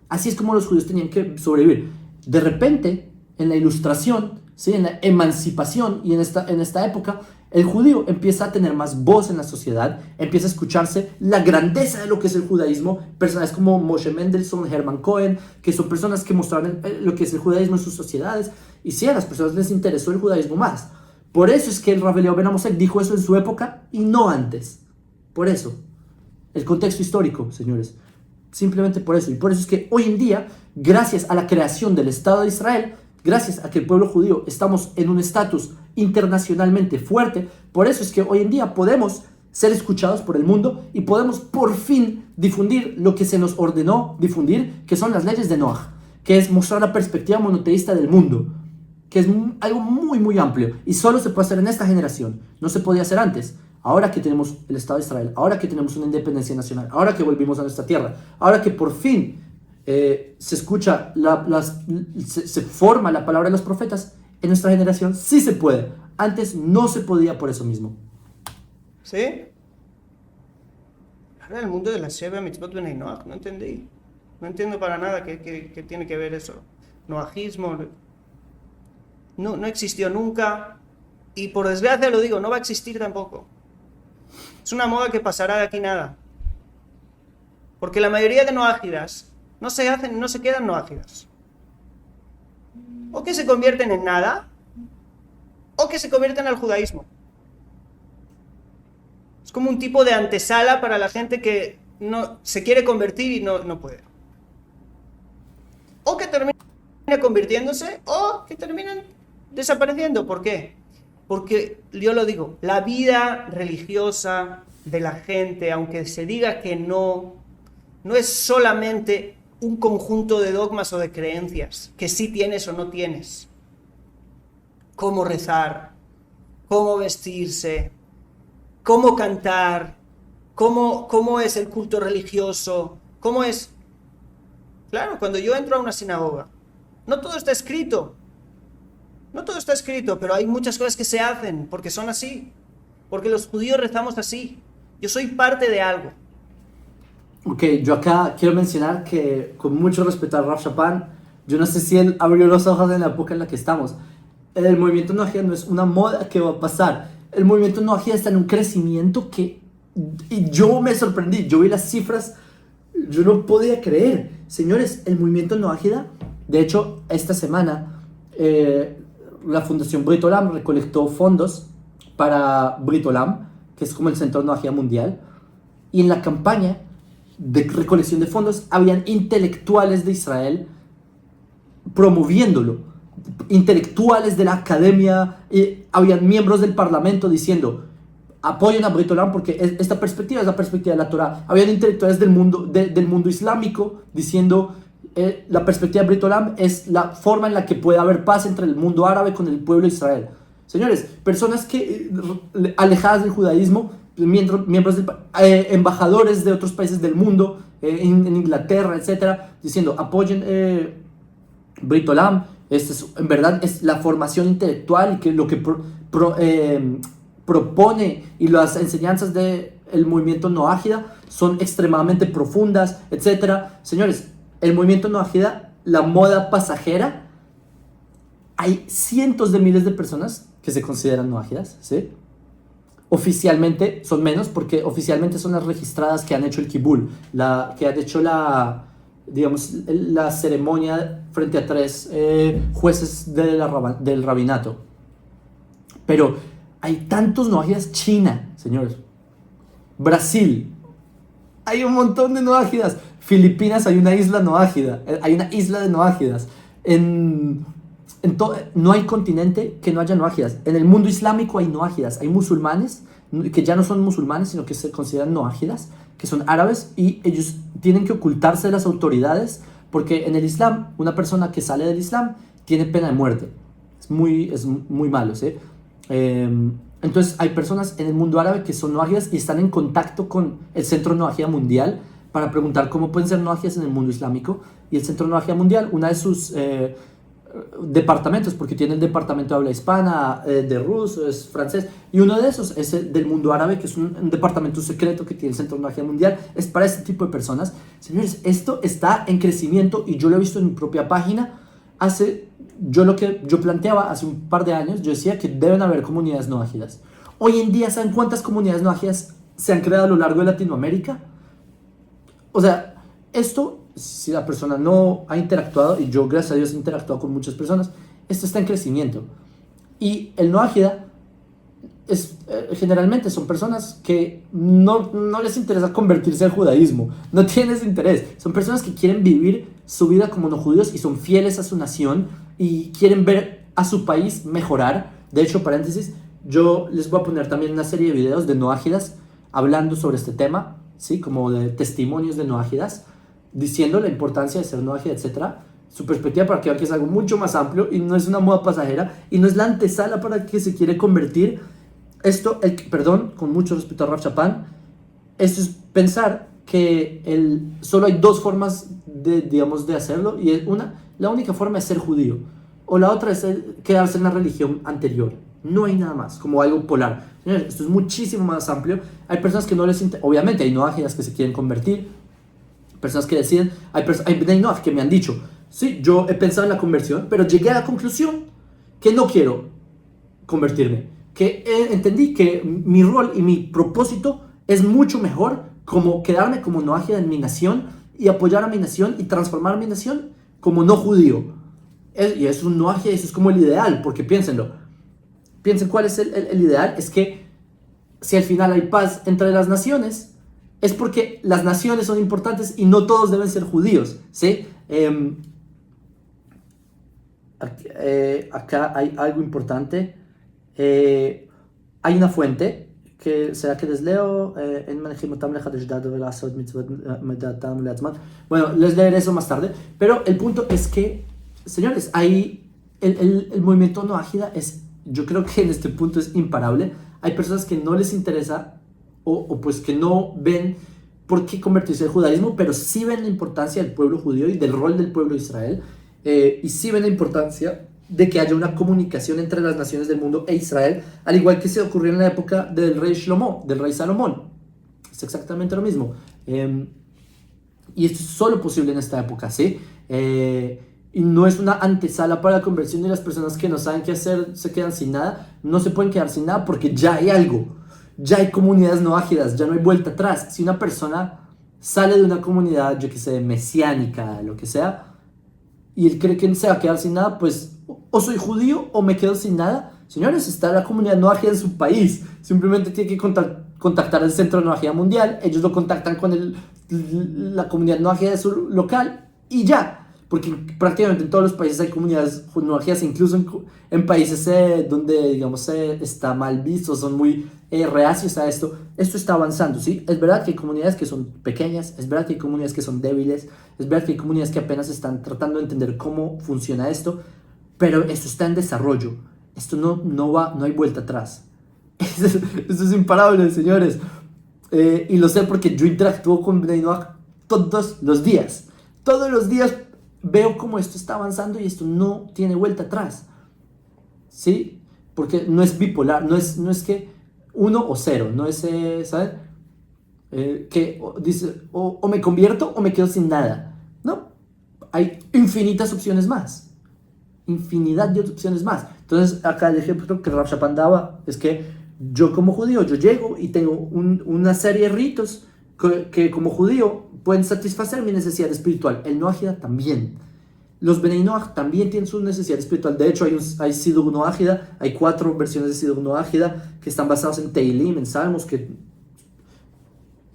Así es como los judíos tenían que sobrevivir. De repente, en la ilustración, ¿sí? En la emancipación y en esta época, el judío empieza a tener más voz en la sociedad, empieza a escucharse la grandeza de lo que es el judaísmo, personas como Moshe Mendelssohn, Hermann Cohen, que son personas que mostraron lo que es el judaísmo en sus sociedades, y sí, a las personas les interesó el judaísmo más. Por eso es que el Rav Eliyahu ben Amosai dijo eso en su época y no antes. Por eso. El contexto histórico, señores. Simplemente por eso. Y por eso es que hoy en día, gracias a la creación del Estado de Israel, gracias a que el pueblo judío estamos en un estatus internacionalmente fuerte, por eso es que hoy en día podemos ser escuchados por el mundo y podemos por fin difundir lo que se nos ordenó difundir, que son las leyes de Noaj, que es mostrar la perspectiva monoteísta del mundo, que es algo muy, muy amplio y solo se puede hacer en esta generación. No se podía hacer antes. Ahora que tenemos el Estado de Israel, ahora que tenemos una independencia nacional, ahora que volvimos a nuestra tierra, ahora que por fin se escucha, se forma la palabra de los profetas, en nuestra generación sí se puede. Antes no se podía por eso mismo. ¿Sí? Ahora el mundo de la Sheva Mitzvot Benei Noach, no entendí. No entiendo para nada qué tiene que ver eso. Noajismo no existió nunca y por desgracia lo digo, no va a existir tampoco. Es una moda que pasará de aquí nada. Porque la mayoría de noágidas no se quedan noágidas. O que se convierten en nada, o que se convierten al judaísmo. Es como un tipo de antesala para la gente que no se quiere convertir y no puede. O que termina convirtiéndose, o que terminan desapareciendo. ¿Por qué? Porque, yo lo digo, la vida religiosa de la gente, aunque se diga que no es solamente un conjunto de dogmas o de creencias, que sí tienes o no tienes. Cómo rezar, cómo vestirse, cómo cantar, cómo es el culto religioso, cómo es... Claro, cuando yo entro a una sinagoga, no todo está escrito. No todo está escrito, pero hay muchas cosas que se hacen porque son así. Porque los judíos rezamos así. Yo soy parte de algo. Ok, yo acá quiero mencionar que con mucho respeto a Rav Shapan, yo no sé si él abrió los ojos en la época en la que estamos. El movimiento noajida no es una moda que va a pasar. El movimiento noajida está en un crecimiento y yo me sorprendí. Yo vi las cifras, yo no podía creer. Señores, el movimiento noajida, de hecho, esta semana... la Fundación Brit Olam recolectó fondos para Brit Olam, que es como el centro de noajida mundial, y en la campaña de recolección de fondos habían intelectuales de Israel promoviéndolo, intelectuales de la academia, habían miembros del parlamento diciendo apoyen a Brit Olam porque esta perspectiva es la perspectiva de la Torah. Habían intelectuales del mundo islámico diciendo la perspectiva de Brit Olam es la forma en la que puede haber paz entre el mundo árabe con el pueblo de Israel. Señores, personas que alejadas del judaísmo, miembros embajadores de otros países del mundo, en Inglaterra, etcétera, diciendo apoyen Brit Olam. En verdad es la formación intelectual y que lo que propone y las enseñanzas del movimiento noágida son extremadamente profundas, etcétera. Señores, el movimiento noágida, la moda pasajera, hay cientos de miles de personas que se consideran noágidas, ¿sí? Oficialmente son menos porque oficialmente son las registradas que han hecho el kibul, que han hecho digamos, la ceremonia frente a 3 jueces del rabinato. Pero hay tantos noajidas. China, señores. Brasil. Hay un montón de noágidas. Filipinas hay una isla noágida. Hay una isla de noágidas. No hay continente que no haya noágidas. En el mundo islámico hay noágidas. Hay musulmanes que ya no son musulmanes, sino que se consideran noágidas, que son árabes, y ellos tienen que ocultarse de las autoridades porque en el Islam, una persona que sale del Islam tiene pena de muerte. Es muy malo, ¿sí? Entonces hay personas en el mundo árabe que son noágidas y están en contacto con el Centro Noágida Mundial para preguntar cómo pueden ser noágidas en el mundo islámico. Y el Centro Noágida Mundial, una de sus departamentos, porque tiene el departamento de habla hispana, de ruso, es francés, y uno de esos es el del mundo árabe, que es un departamento secreto que tiene el Centro Noágida Mundial, es para este tipo de personas. Señores, esto está en crecimiento y yo lo he visto en mi propia página. Lo que yo planteaba hace un par de años, yo decía que deben haber comunidades noágidas. Hoy en día, ¿saben cuántas comunidades noágidas se han creado a lo largo de Latinoamérica? O sea, esto, si la persona no ha interactuado, y yo gracias a Dios he interactuado con muchas personas, esto está en crecimiento. Y el noágida generalmente son personas que no les interesa convertirse al judaísmo, no tienen ese interés, son personas que quieren vivir su vida como no judíos y son fieles a su nación y quieren ver a su país mejorar. De hecho, paréntesis, yo les voy a poner también una serie de videos de noágidas hablando sobre este tema, ¿sí? Como de testimonios de noágidas, diciendo la importancia de ser noágida, etc. Su perspectiva para que vean que es algo mucho más amplio y no es una moda pasajera y no es la antesala para que se quiere convertir. Esto, perdón, con mucho respeto a Rav Chapán, esto es pensar que solo hay dos formas de hacerlo, y la única forma es ser judío, o la otra es quedarse en la religión anterior. No hay nada más, como algo polar. Señores, esto es muchísimo más amplio. Hay personas que no les interesa, obviamente hay noágidas que se quieren convertir, personas que deciden, hay Bnei Noach que me han dicho, sí, yo he pensado en la conversión, pero llegué a la conclusión que no quiero convertirme, que entendí que mi rol y mi propósito es mucho mejor como quedarme como noágida en mi nación y apoyar a mi nación y transformar a mi nación como no judío. Y eso es un noágida, eso es como el ideal, porque piensen cuál es el ideal. Es que si al final hay paz entre las naciones, es porque las naciones son importantes y no todos deben ser judíos, ¿sí? Acá hay algo importante. Hay una fuente que será que les leo. Bueno, les leeré eso más tarde, pero el punto es que, señores, el movimiento noágida yo creo que en este punto es imparable. Hay personas que no les interesa o pues que no ven por qué convertirse al judaísmo, pero sí ven la importancia del pueblo judío y del rol del pueblo de Israel, y sí ven la importancia de que haya una comunicación entre las naciones del mundo e Israel, al igual que se ocurrió en la época del rey Shlomo, del rey Salomón. Es exactamente lo mismo. Y esto es solo posible en esta época, ¿sí? Y no es una antesala para la conversión, y las personas que no saben qué hacer se quedan sin nada. No se pueden quedar sin nada porque ya hay algo. Ya hay comunidades noágidas, ya no hay vuelta atrás. Si una persona sale de una comunidad, yo que sé, mesiánica, lo que sea, y él cree que se va a quedar sin nada, pues o soy judío o me quedo sin nada. Señores, está la comunidad noágida en su país. Simplemente tiene que contactar al Centro Noágida Mundial. Ellos lo contactan con la comunidad noágida de su local y ya. Porque prácticamente en todos los países hay comunidades noágidas, incluso en países donde, digamos, está mal visto, son muy reacios a esto. Esto está avanzando, ¿sí? Es verdad que hay comunidades que son pequeñas, es verdad que hay comunidades que son débiles, es verdad que hay comunidades que apenas están tratando de entender cómo funciona esto, pero esto está en desarrollo. Esto no hay vuelta atrás. Esto es imparable, señores. Y lo sé porque yo interactúo con Bnei Noach todos los días. Todos los días veo cómo esto está avanzando y esto no tiene vuelta atrás, ¿sí? Porque no es bipolar, no es que 1 o 0, no es, ¿sabes? Que dice, o me convierto o me quedo sin nada. No, hay infinitas opciones más, infinidad de opciones más. Entonces, acá el ejemplo que Rav Chapán daba es que yo como judío, yo llego y tengo una serie de ritos que como judío pueden satisfacer mi necesidad espiritual. El Noahida también. Los Bnei Noach también tienen su necesidad espiritual. De hecho, hay Siddur Noahida, hay 4 versiones de Siddur Noahida que están basadas en Teilim, en Salmos, que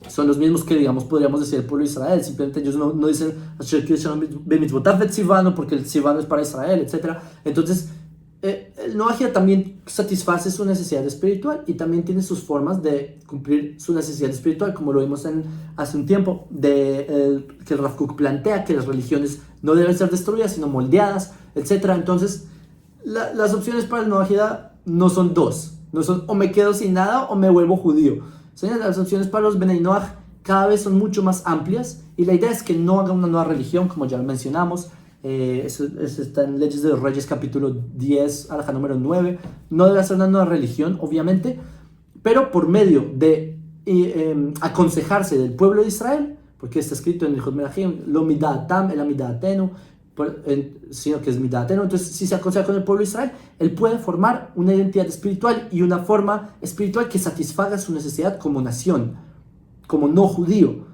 son los mismos que, digamos, podríamos decir el pueblo de Israel. Simplemente ellos no dicen porque el Tzivano es para Israel, etc. Entonces, el Noahida también satisface su necesidad espiritual y también tiene sus formas de cumplir su necesidad espiritual, como lo vimos hace un tiempo, que el Rav Kook plantea que las religiones no deben ser destruidas, sino moldeadas, etc. Entonces, las opciones para el Noahida no son dos. No son o me quedo sin nada o me vuelvo judío. Señores, las opciones para los Bnei Noach cada vez son mucho más amplias y la idea es que no haga una nueva religión, como ya lo mencionamos. Eso está en Leyes de los Reyes capítulo 10, alajá número 9. No debe hacer una nueva religión, obviamente, pero por medio de aconsejarse del pueblo de Israel, porque está escrito en el Jod Melachim, lo midatam el amidatenu, sino que es midatenu. Entonces, si se aconseja con el pueblo de Israel, él puede formar una identidad espiritual y una forma espiritual que satisfaga su necesidad como nación, como no judío.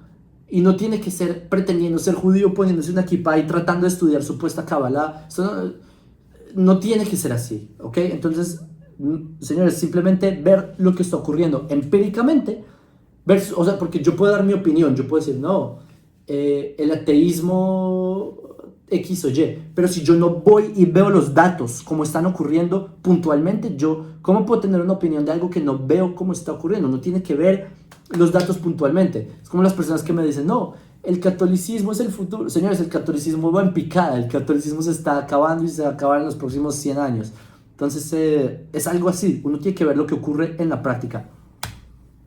Y no tiene que ser pretendiendo ser judío, poniéndose una kippah y tratando de estudiar supuesta Kabbalah. Eso no tiene que ser así, ¿ok? Entonces, señores, simplemente ver lo que está ocurriendo empíricamente, o sea, porque yo puedo dar mi opinión, yo puedo decir, no, el ateísmo X o Y, pero si yo no voy y veo los datos como están ocurriendo puntualmente, ¿cómo puedo tener una opinión de algo que no veo cómo está ocurriendo? No tiene que ver los datos puntualmente. Es como las personas que me dicen, no, el catolicismo es el futuro. Señores, el catolicismo va en picada, el catolicismo se está acabando y se va a acabar en los próximos 100 años. Entonces, es algo así, uno tiene que ver lo que ocurre en la práctica.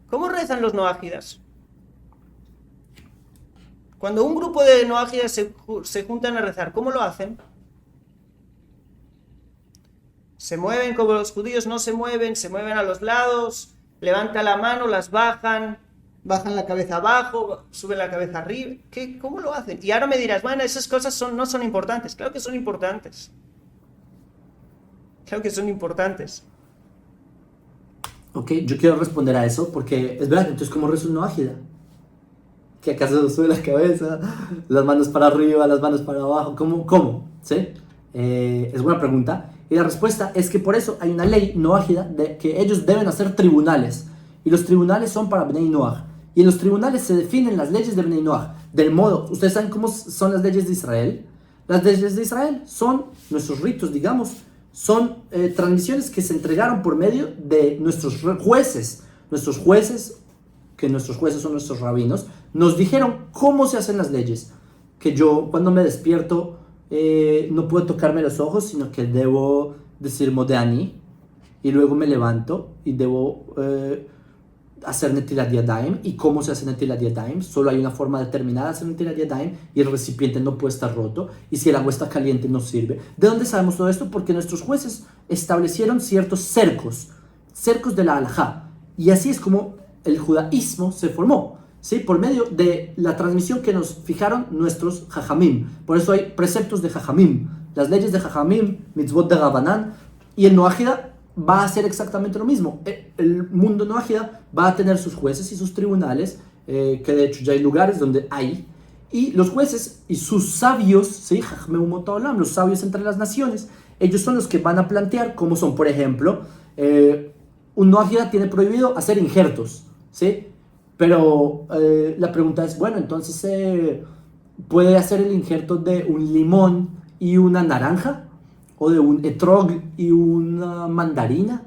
¿Cómo rezan los noágidas? Cuando un grupo de noágidas se juntan a rezar, ¿cómo lo hacen? ¿Se mueven como los judíos? ¿No se mueven? ¿Se mueven a los lados? ¿Levantan la mano? ¿Las bajan? ¿Bajan la cabeza abajo? ¿Suben la cabeza arriba? ¿Cómo lo hacen? Y ahora me dirás, bueno, esas cosas no son importantes. Claro que son importantes. Claro que son importantes. Ok, yo quiero responder a eso porque es verdad. Entonces, ¿cómo reza un noágida? ¿Que acaso sube la cabeza, las manos para arriba, las manos para abajo? ¿Cómo? ¿Sí? Es buena pregunta. Y la respuesta es que por eso hay una ley noágida de que ellos deben hacer tribunales. Y los tribunales son para Bnei Noach. Y en los tribunales se definen las leyes de Bnei Noach. Del modo, ¿ustedes saben cómo son las leyes de Israel? Las leyes de Israel son nuestros ritos, digamos. Son transmisiones que se entregaron por medio de nuestros jueces. Nuestros jueces, que nuestros jueces son nuestros rabinos, nos dijeron cómo se hacen las leyes. Que yo cuando me despierto no puedo tocarme los ojos, sino que debo decir Modéani. Y luego me levanto y debo hacer Netilat Yadayim. ¿Y cómo se hace Netilat Yadayim? Solo hay una forma determinada de hacer Netilat Yadayim y el recipiente no puede estar roto. Y si el agua está caliente no sirve. ¿De dónde sabemos todo esto? Porque nuestros jueces establecieron ciertos cercos de la halajá. Y así es como el judaísmo se formó, ¿sí? Por medio de la transmisión que nos fijaron nuestros jajamim. Por eso hay preceptos de jajamim, las leyes de jajamim, mitzvot de Rabanán. Y el noágida va a hacer exactamente lo mismo. El mundo noágida va a tener sus jueces y sus tribunales, que de hecho ya hay lugares donde hay. Y los jueces y sus sabios, ¿sí? Los sabios entre las naciones, ellos son los que van a plantear cómo son. Por ejemplo, un noágida tiene prohibido hacer injertos, ¿sí? Pero la pregunta es, bueno, entonces ¿puede hacer el injerto de un limón y una naranja? ¿O de un etrog y una mandarina?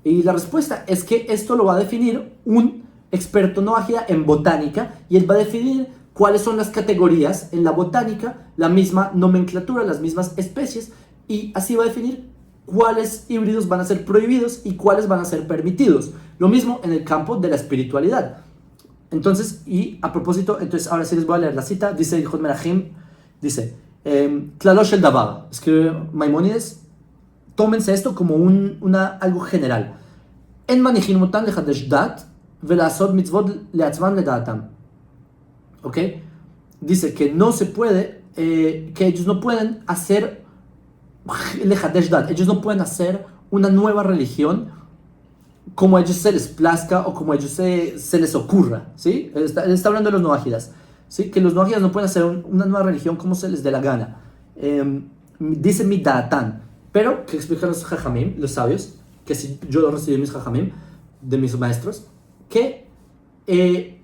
Y la respuesta es que esto lo va a definir un experto noágida en botánica, y él va a definir cuáles son las categorías en la botánica, la misma nomenclatura, las mismas especies, y así va a definir cuáles híbridos van a ser prohibidos y cuáles van a ser permitidos. Lo mismo en el campo de la espiritualidad. Entonces, y a propósito, entonces ahora sí les voy a leer la cita. Dice el Jod Melachim, dice, Tlalosh el Davar, escribe Maimónides, tómense esto como algo general. En manijin mutan lechadesh dat velasod mitzvot leatzman ledatam. ¿Ok? Dice que no se puede, que ellos no pueden hacer lechadesh dat, ellos no pueden hacer una nueva religión como a ellos se les plazca o como a ellos se les ocurra, ¿sí? Él está hablando de los noágidas, ¿sí? Que los noágidas no pueden hacer una nueva religión como se les dé la gana. Dice Midatan, pero que explican los jajamim, los sabios, que si yo lo recibí de mis jajamim, de mis maestros, que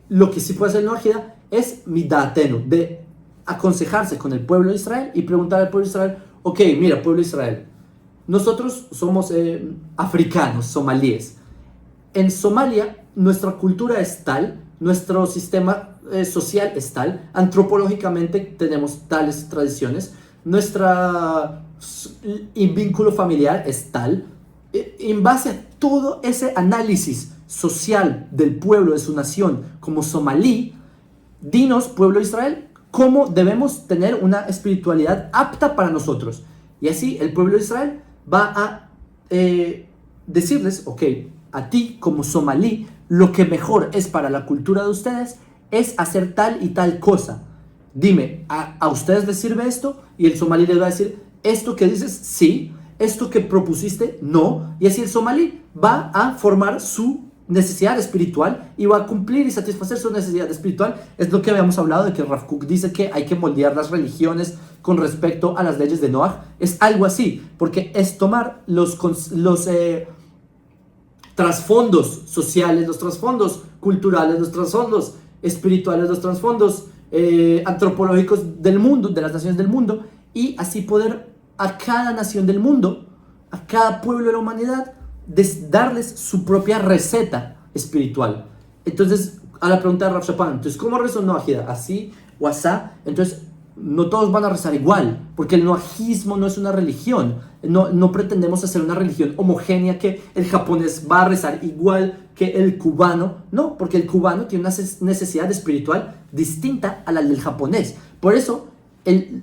lo que sí puede hacer el noágida es Midatenu, de aconsejarse con el pueblo de Israel y preguntar al pueblo de Israel, ok, mira, pueblo de Israel, nosotros somos africanos, somalíes. En Somalia, nuestra cultura es tal, nuestro sistema social es tal, antropológicamente tenemos tales tradiciones, nuestro vínculo familiar es tal. En base a todo ese análisis social del pueblo, de su nación, como somalí, dinos, pueblo de Israel, cómo debemos tener una espiritualidad apta para nosotros. Y así el pueblo de Israel va a decirles, ok, a ti como somalí, lo que mejor es para la cultura de ustedes es hacer tal y tal cosa. Dime, ¿a ustedes les sirve esto? Y el somalí les va a decir, esto que dices, sí, esto que propusiste, no. Y así el somalí va a formar su necesidad espiritual y va a cumplir y satisfacer su necesidad espiritual. Es lo que habíamos hablado de que Rav Kook dice que hay que moldear las religiones con respecto a las leyes de Noah. Es algo así, porque es tomar los trasfondos sociales, los trasfondos culturales, los trasfondos espirituales, los trasfondos antropológicos del mundo, de las naciones del mundo, y así poder a cada nación del mundo, a cada pueblo de la humanidad, darles su propia receta espiritual. Entonces, a la pregunta de Rav Shapan, entonces, ¿cómo rezó Noahida? ¿Así o asá? Entonces, no todos van a rezar igual, porque el noajismo no es una religión. No pretendemos hacer una religión homogénea que el japonés va a rezar igual que el cubano. No, porque el cubano tiene una necesidad espiritual distinta a la del japonés. Por eso,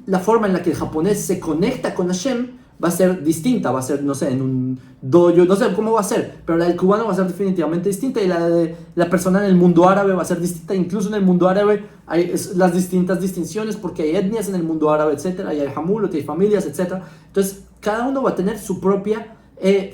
la forma en la que el japonés se conecta con Hashem va a ser distinta, va a ser, no sé, en un dojo, no sé cómo va a ser, pero la del cubano va a ser definitivamente distinta y la de la persona en el mundo árabe va a ser distinta. Incluso en el mundo árabe hay las distintas distinciones porque hay etnias en el mundo árabe, etcétera, hay hamulot, hay familias, etcétera. Entonces, cada uno va a tener su propia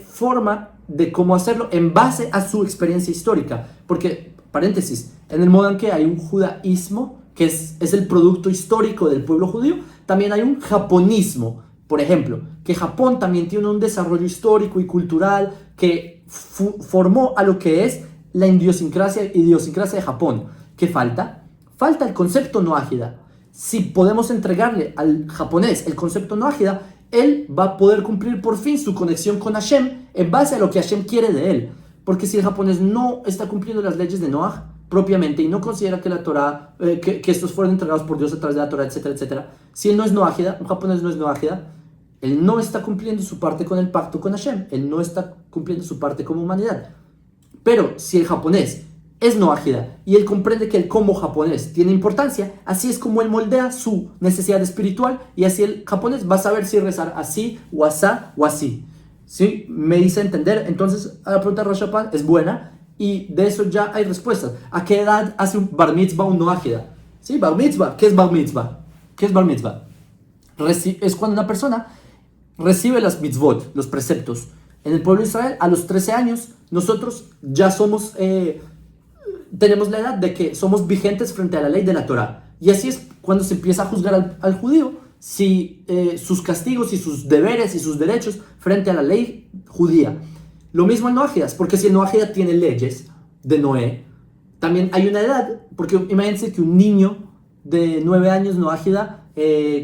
forma de cómo hacerlo en base a su experiencia histórica. Porque, paréntesis, en el modo en que hay un judaísmo, que es el producto histórico del pueblo judío, también hay un japonismo. Por ejemplo, que Japón también tiene un desarrollo histórico y cultural que formó a lo que es la idiosincrasia de Japón. ¿Qué falta? Falta el concepto noágida. Si podemos entregarle al japonés el concepto noágida, él va a poder cumplir por fin su conexión con Hashem en base a lo que Hashem quiere de él. Porque si el japonés no está cumpliendo las leyes de Noah propiamente y no considera que la Torah, que estos fueron entregados por Dios a través de la Torah, etcétera, etcétera, si él no es noágida, un japonés no es noágida, él no está cumpliendo su parte con el pacto con Hashem. Él no está cumpliendo su parte como humanidad. Pero si el japonés es noágida y él comprende que él como japonés tiene importancia, así es como él moldea su necesidad espiritual y así el japonés va a saber si rezar así o asá o así. ¿Sí? Me hice entender. Entonces, a la pregunta de Rosh Hashanah es buena y de eso ya hay respuestas. ¿A qué edad hace un bar mitzvah un noágida? ¿Sí? Bar mitzvah. ¿Qué es bar mitzvah? ¿Qué es bar mitzvah? Es cuando una persona recibe las mitzvot, los preceptos. En el pueblo de Israel, a los 13 años, nosotros ya tenemos la edad de que somos vigentes frente a la ley de la Torah. Y así es cuando se empieza a juzgar al judío si sus castigos y sus deberes y sus derechos frente a la ley judía. Lo mismo en Noágidas, porque si el Noágida tiene leyes de Noé, también hay una edad, porque imagínense que un niño de 9 años Noágida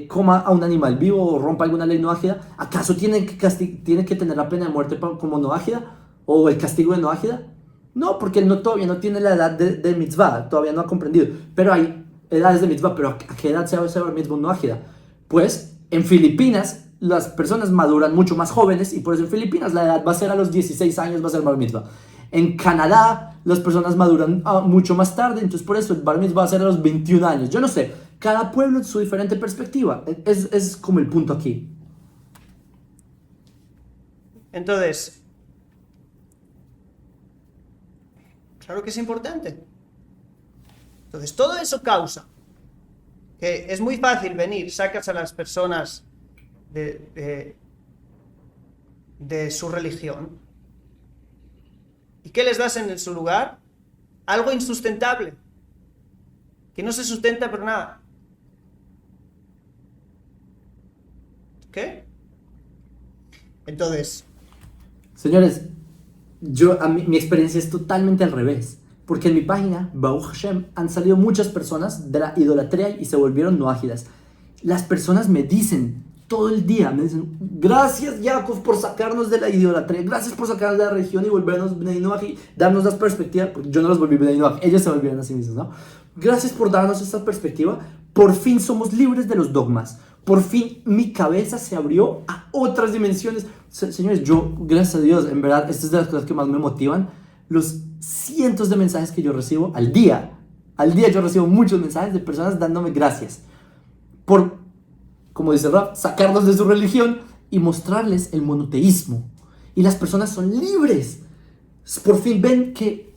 coma a un animal vivo o rompa alguna ley noágida, ¿acaso tiene que tener la pena de muerte como noágida? ¿O el castigo de noágida? No, porque él todavía no tiene la edad de mitzvah, todavía no ha comprendido. Pero hay edades de mitzvah, pero ¿a qué edad se va a hacer mitzvah noágida? Pues en Filipinas las personas maduran mucho más jóvenes y por eso en Filipinas la edad va a ser a los 16 años, va a ser bar mitzvah. En Canadá las personas maduran mucho más tarde, entonces por eso el bar mitzvah va a ser a los 21 años. Yo no sé, cada pueblo tiene su diferente perspectiva. Es como el punto aquí. Entonces, claro que es importante. Entonces, todo eso causa que es muy fácil venir, sacas a las personas de su religión ¿Y qué les das en su lugar? Algo insustentable, que no se sustenta por nada. ¿Qué? Entonces, Señores, mi experiencia es totalmente al revés. Porque en mi página, Baruch Hashem, han salido muchas personas de la idolatría y se volvieron noágidas. Las personas me dicen todo el día, me dicen, gracias Jacob por sacarnos de la idolatría, gracias por sacarnos de la religión y volvernos Bnei Noach y darnos las perspectivas, porque yo no los volví Bnei Noach, ellos se volvieron a sí mismos, ¿no? Gracias por darnos esta perspectiva, por fin somos libres de los dogmas, por fin mi cabeza se abrió a otras dimensiones. Señores, yo, gracias a Dios, en verdad, esta es de las cosas que más me motivan, los cientos de mensajes que yo recibo al día yo recibo muchos mensajes de personas dándome gracias por, como dice Raf, sacarlos de su religión y mostrarles el monoteísmo. Y las personas son libres. Por fin ven que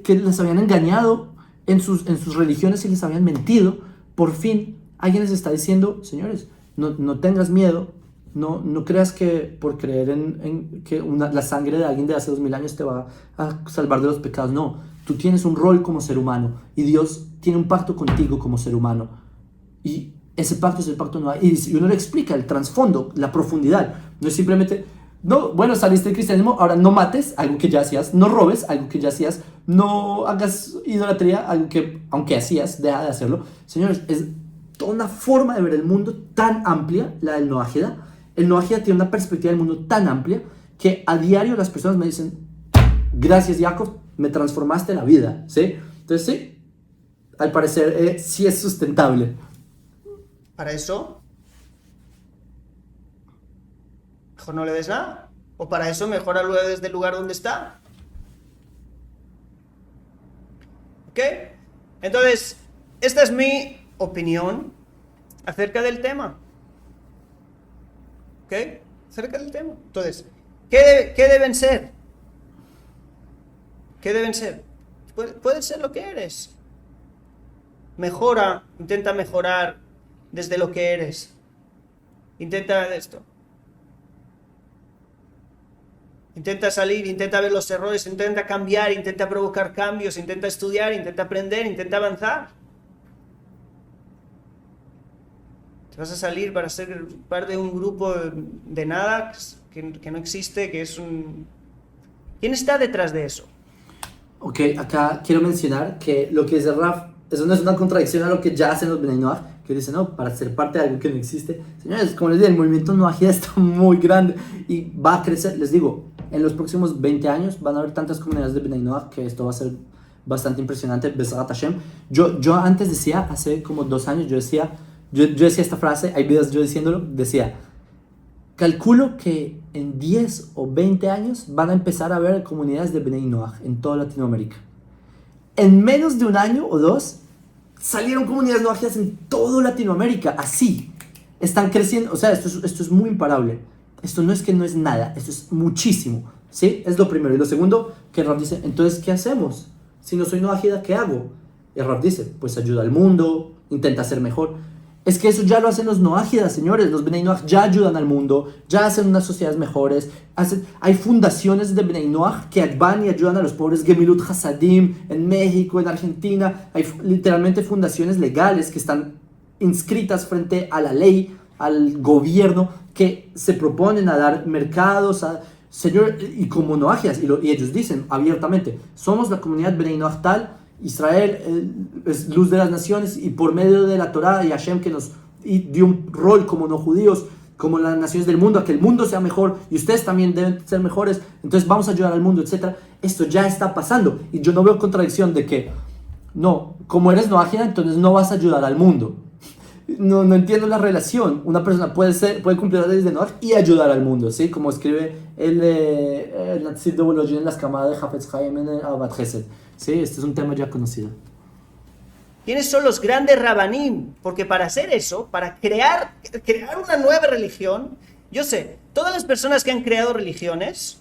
les habían engañado en sus religiones y les habían mentido. Por fin alguien les está diciendo, señores, no tengas miedo. No creas que por creer en que la sangre de alguien de hace 2000 años te va a salvar de los pecados. No, tú tienes un rol como ser humano y Dios tiene un pacto contigo como ser humano. Y ese pacto es el pacto no hay. Y uno le explica el trasfondo, la profundidad. No es simplemente, no, bueno, saliste del cristianismo, ahora no mates, algo que ya hacías, no robes, algo que ya hacías, no hagas idolatría, algo que aunque hacías, deja de hacerlo. Señores, es toda una forma de ver el mundo tan amplia, la del Noágida. El Noágida tiene una perspectiva del mundo tan amplia que a diario las personas me dicen, gracias Jacob, me transformaste la vida, ¿sí? Entonces sí, al parecer sí es sustentable. Para eso, mejor no le des nada. O para eso, mejóralo desde el lugar donde está. ¿Ok? Entonces, esta es mi opinión acerca del tema. ¿Ok? Acerca del tema. Entonces, ¿qué deben ser? ¿Qué deben ser? Puede ser lo que eres. Mejora, intenta mejorar desde lo que eres. Intenta esto. Intenta salir, intenta ver los errores, intenta cambiar, intenta provocar cambios, intenta estudiar, intenta aprender, intenta avanzar. Te vas a salir para ser parte de un grupo de nada que no existe, que es un... ¿Quién está detrás de eso? Ok, acá quiero mencionar que lo que dice Raf, eso no es una contradicción a lo que ya hacen los Bnei Noach, que dicen, no, para ser parte de algo que no existe. Señores, como les digo, el movimiento Noachida está muy grande y va a crecer. Les digo, en los próximos 20 años van a haber tantas comunidades de Bnei Noach que esto va a ser bastante impresionante. Be'ezrat Hashem. Yo antes decía, hace como 2 años, yo decía esta frase, hay videos yo diciéndolo, decía, calculo que en 10 o 20 años van a empezar a haber comunidades de Bnei Noach en toda Latinoamérica. En menos de 1 año o 2, salieron comunidades noajidas en toda Latinoamérica, así. Están creciendo, o sea, esto es muy imparable. Esto no es que no es nada, esto es muchísimo, ¿sí? Es lo primero. Y lo segundo, que Rab dice, entonces, ¿qué hacemos? Si no soy noajida, ¿qué hago? Y Rab dice, pues ayuda al mundo, intenta ser mejor. Es que eso ya lo hacen los noágidas, señores. Los Bnei Noach ya ayudan al mundo, ya hacen unas sociedades mejores. Hay fundaciones de Bnei Noach que van y ayudan a los pobres. Gemilut Hasadim en México, en Argentina. Hay literalmente fundaciones legales que están inscritas frente a la ley, al gobierno, que se proponen a dar mercados, señor, y como noágidas. Y ellos dicen abiertamente, somos la comunidad Bnei Noach tal, Israel es luz de las naciones y por medio de la Torá y Hashem que nos dio un rol como no judíos, como las naciones del mundo, a que el mundo sea mejor y ustedes también deben ser mejores, entonces vamos a ayudar al mundo, etc. Esto ya está pasando y yo no veo contradicción de que no, como eres noágida entonces no vas a ayudar al mundo. No entiendo la relación. Una persona puede cumplir las leyes de Noach y ayudar al mundo, ¿sí? Como escribe el Natsir de Bolojin en las camadas de Hafetz Haim en Ahavat Chesed. Sí, este es un tema ya conocido. ¿Quiénes son los grandes rabanim? Porque para hacer eso, para crear una nueva religión, yo sé, todas las personas que han creado religiones,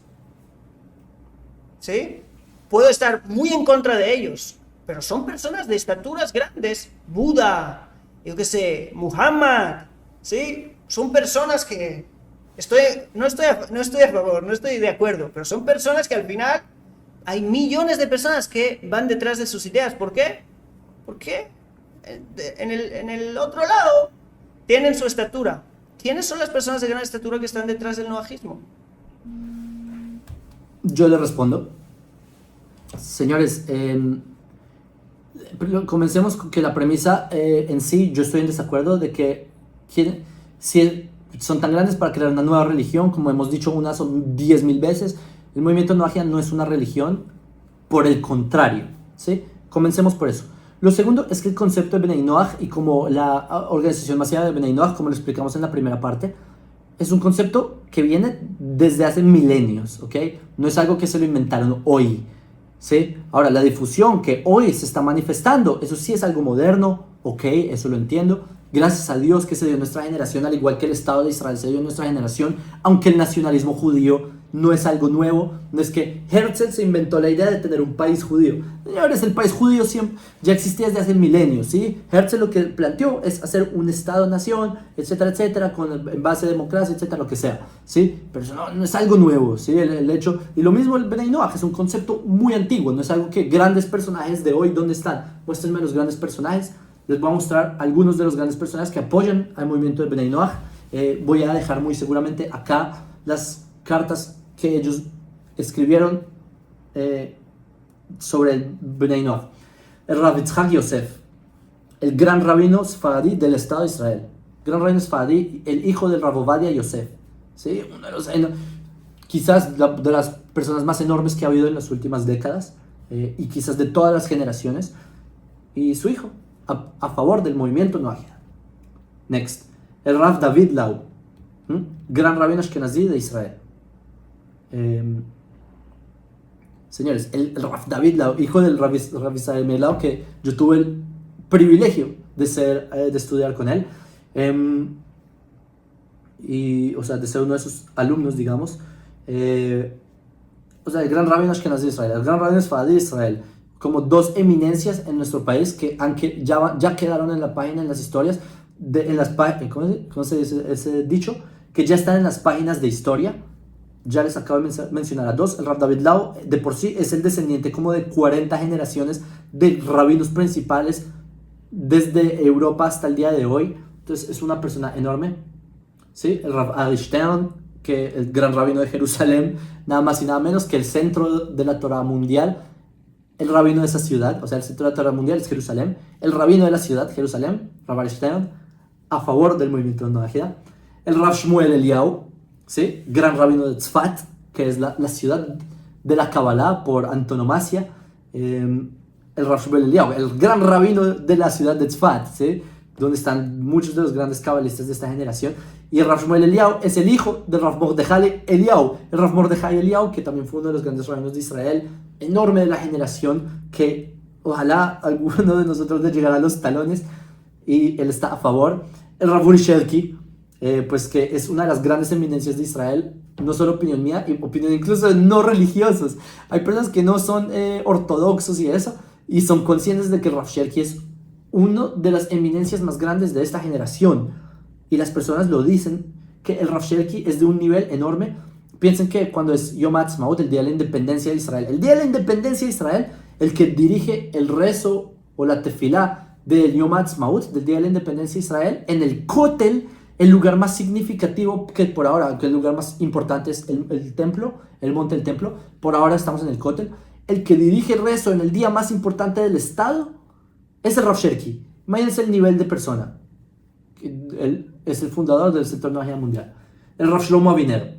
¿sí? Puedo estar muy en contra de ellos, pero son personas de estaturas grandes. Buda, yo qué sé, Muhammad, ¿sí? Son personas que no estoy a favor, no estoy de acuerdo, pero son personas que al final hay millones de personas que van detrás de sus ideas. ¿Por qué? Porque en el otro lado tienen su estatura. ¿Quiénes son las personas de gran estatura que están detrás del noajismo? Yo le respondo. Señores, comencemos con que la premisa en sí, yo estoy en desacuerdo de que si son tan grandes para crear una nueva religión, como hemos dicho unas 10.000 veces, el movimiento Noahia no es una religión, por el contrario, ¿sí? Comencemos por eso. Lo segundo es que el concepto de Bnei Noach y como la organización masiva de Bnei Noach, como lo explicamos en la primera parte, es un concepto que viene desde hace milenios, ¿ok? No es algo que se lo inventaron hoy, ¿sí? Ahora, la difusión que hoy se está manifestando, eso sí es algo moderno, ¿ok? Eso lo entiendo. Gracias a Dios que se dio en nuestra generación, al igual que el Estado de Israel se dio en nuestra generación, aunque el nacionalismo judío no es algo nuevo, no es que Herzl se inventó la idea de tener un país judío. Señores, el país judío siempre, ya existía desde hace milenios, ¿sí? Herzl lo que planteó es hacer un Estado-nación, etcétera, etcétera, en base a democracia, etcétera, lo que sea, ¿sí? Pero eso no es algo nuevo, ¿sí? El hecho, y lo mismo el Bnei Noach, es un concepto muy antiguo, no es algo que grandes personajes de hoy, ¿dónde están? Muéstrenme los grandes personajes. Les voy a mostrar algunos de los grandes personajes que apoyan al movimiento de Bnei Noach. Voy a dejar muy seguramente acá las cartas que ellos escribieron sobre el Bnei Noach. El Rav Yitzhak Yosef, el gran rabino sfaradí del Estado de Israel. Gran rabino sfaradí, el hijo del Rav Ovadia Yosef. ¿Sí? Uno de los, quizás de las personas más enormes que ha habido en las últimas décadas y quizás de todas las generaciones. Y su hijo, a favor del movimiento Noahia. Next, el Rav David Lau, gran rabino ashkenazí de Israel. Señores, el Rav David Lau, hijo del Rav Israel Lau, que yo tuve el privilegio de estudiar con él, y, o sea, de ser uno de sus alumnos, digamos, o sea, el gran rabino ashkenazí de Israel, el gran rabino sfaradí de Israel, como dos eminencias en nuestro país que ya quedaron en la página, en las historias, ¿cómo se dice ese dicho? Que ya están en las páginas de historia. Ya les acabo de mencionar a dos. El Rav David Lau, de por sí, es el descendiente como de 40 generaciones de rabinos principales desde Europa hasta el día de hoy. Entonces es una persona enorme, ¿sí? El Rav Ari Stern, que el gran rabino de Jerusalén, nada más y nada menos que el centro de la Torah mundial. El rabino de esa ciudad, o sea, el centro de la Torah mundial es Jerusalén. El rabino de la ciudad, Jerusalén, Rav Ari Stern, a favor del movimiento de Noahia. El Rav Shmuel Eliyahu, ¿sí? Gran rabino de Tzfat, que es la ciudad de la Kabbalah por antonomasia. El Rav Shmuel Eliyahu, el gran rabino de la ciudad de Tzfat, ¿sí? Donde están muchos de los grandes cabalistas de esta generación. Y el Rav Shmuel Eliyahu es el hijo del Rav Mordechai Eliyahu. El Rav Mordechai Eliyahu, que también fue uno de los grandes rabinos de Israel, enorme de la generación, que ojalá alguno de nosotros le llegara a los talones, y él está a favor. El Rav Uri Shelki, pues que es una de las grandes eminencias de Israel, no solo opinión mía, y opinión incluso de no religiosos. Hay personas que no son ortodoxos y eso, y son conscientes de que el Rav Shelki es una de las eminencias más grandes de esta generación, y las personas lo dicen, que el Rav Shelki es de un nivel enorme. Piensen que cuando es Yom HaAtzmaut, el día de la independencia de Israel, el día de la independencia de Israel, el que dirige el rezo o la tefilá del Yom HaAtzmaut, del día de la independencia de Israel, en el Kotel, el lugar más significativo que por ahora, que el lugar más importante es el templo, el monte del templo, por ahora estamos en el Kotel, el que dirige el rezo en el día más importante del Estado, es el Rav Shelki. Imagínense el nivel de persona. Él es el fundador del sector Noahia mundial. El Rav Shlomo Aviner,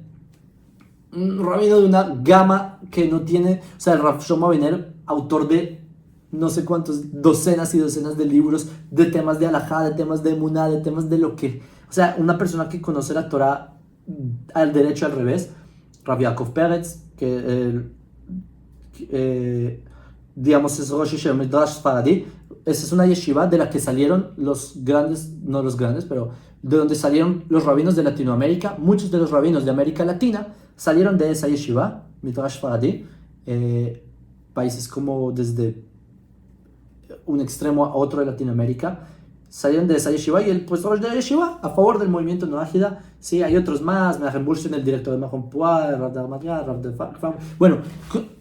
un rabino de una gama que no tiene, o sea, el Rav Shlomo Aviner, autor de no sé cuántos, docenas y docenas de libros, de temas de halajá, de temas de emuná, de temas de lo que, o sea, una persona que conoce la Torah al derecho, al revés. Rav Yaakov Peretz, que digamos es Rosh Yeshiva Midrash Sfaradi. Esa es una yeshiva de la que salieron los grandes, no los grandes, pero de donde salieron los rabinos de Latinoamérica. Muchos de los rabinos de América Latina salieron de esa yeshiva, Midrash Sfaradi. Países como desde un extremo a otro de Latinoamérica. salieron de esa yeshiva y el pues de la yeshiva a favor del movimiento Noahida. Sí, hay otros más, Menahem Burstein, el director de Mahon Puad, Rav Darmadga, Rav de Fam. Bueno,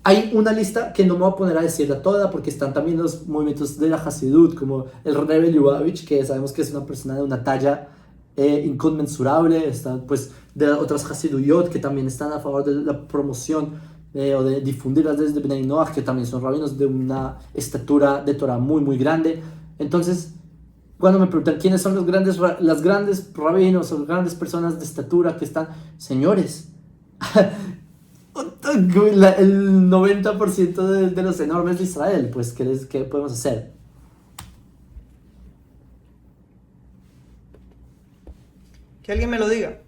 hay una lista que no me voy a poner a decirla toda porque están también los movimientos de la Hasidut, como el Rebbe Lubavitch, que sabemos que es una persona de una talla inconmensurable. Están pues de otras Hasiduyot que también están a favor de la promoción o de difundir las leyes de Bnei Noach, que también son rabinos de una estatura de Torah muy muy grande. Entonces, cuando me preguntan quiénes son las grandes rabinos o grandes personas de estatura que están, señores, el 90% de los enormes de Israel, pues, ¿qué podemos hacer? Que alguien me lo diga.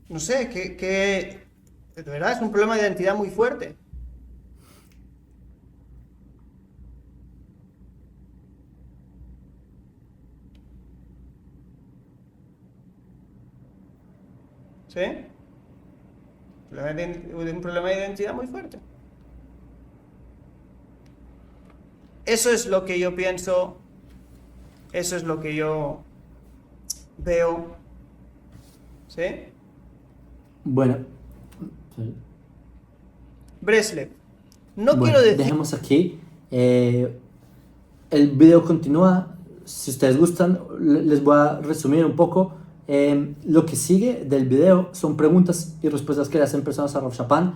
No sé, que de verdad es un problema de identidad muy fuerte. ¿Sí? Un problema de identidad muy fuerte. Eso es lo que yo pienso, eso es lo que yo veo. ¿Sí? Bueno. Breslev. No quiero decir... Dejemos aquí. El video continúa. Si ustedes gustan, les voy a resumir un poco. Lo que sigue del video son preguntas y respuestas que le hacen personas a Rav Shapan.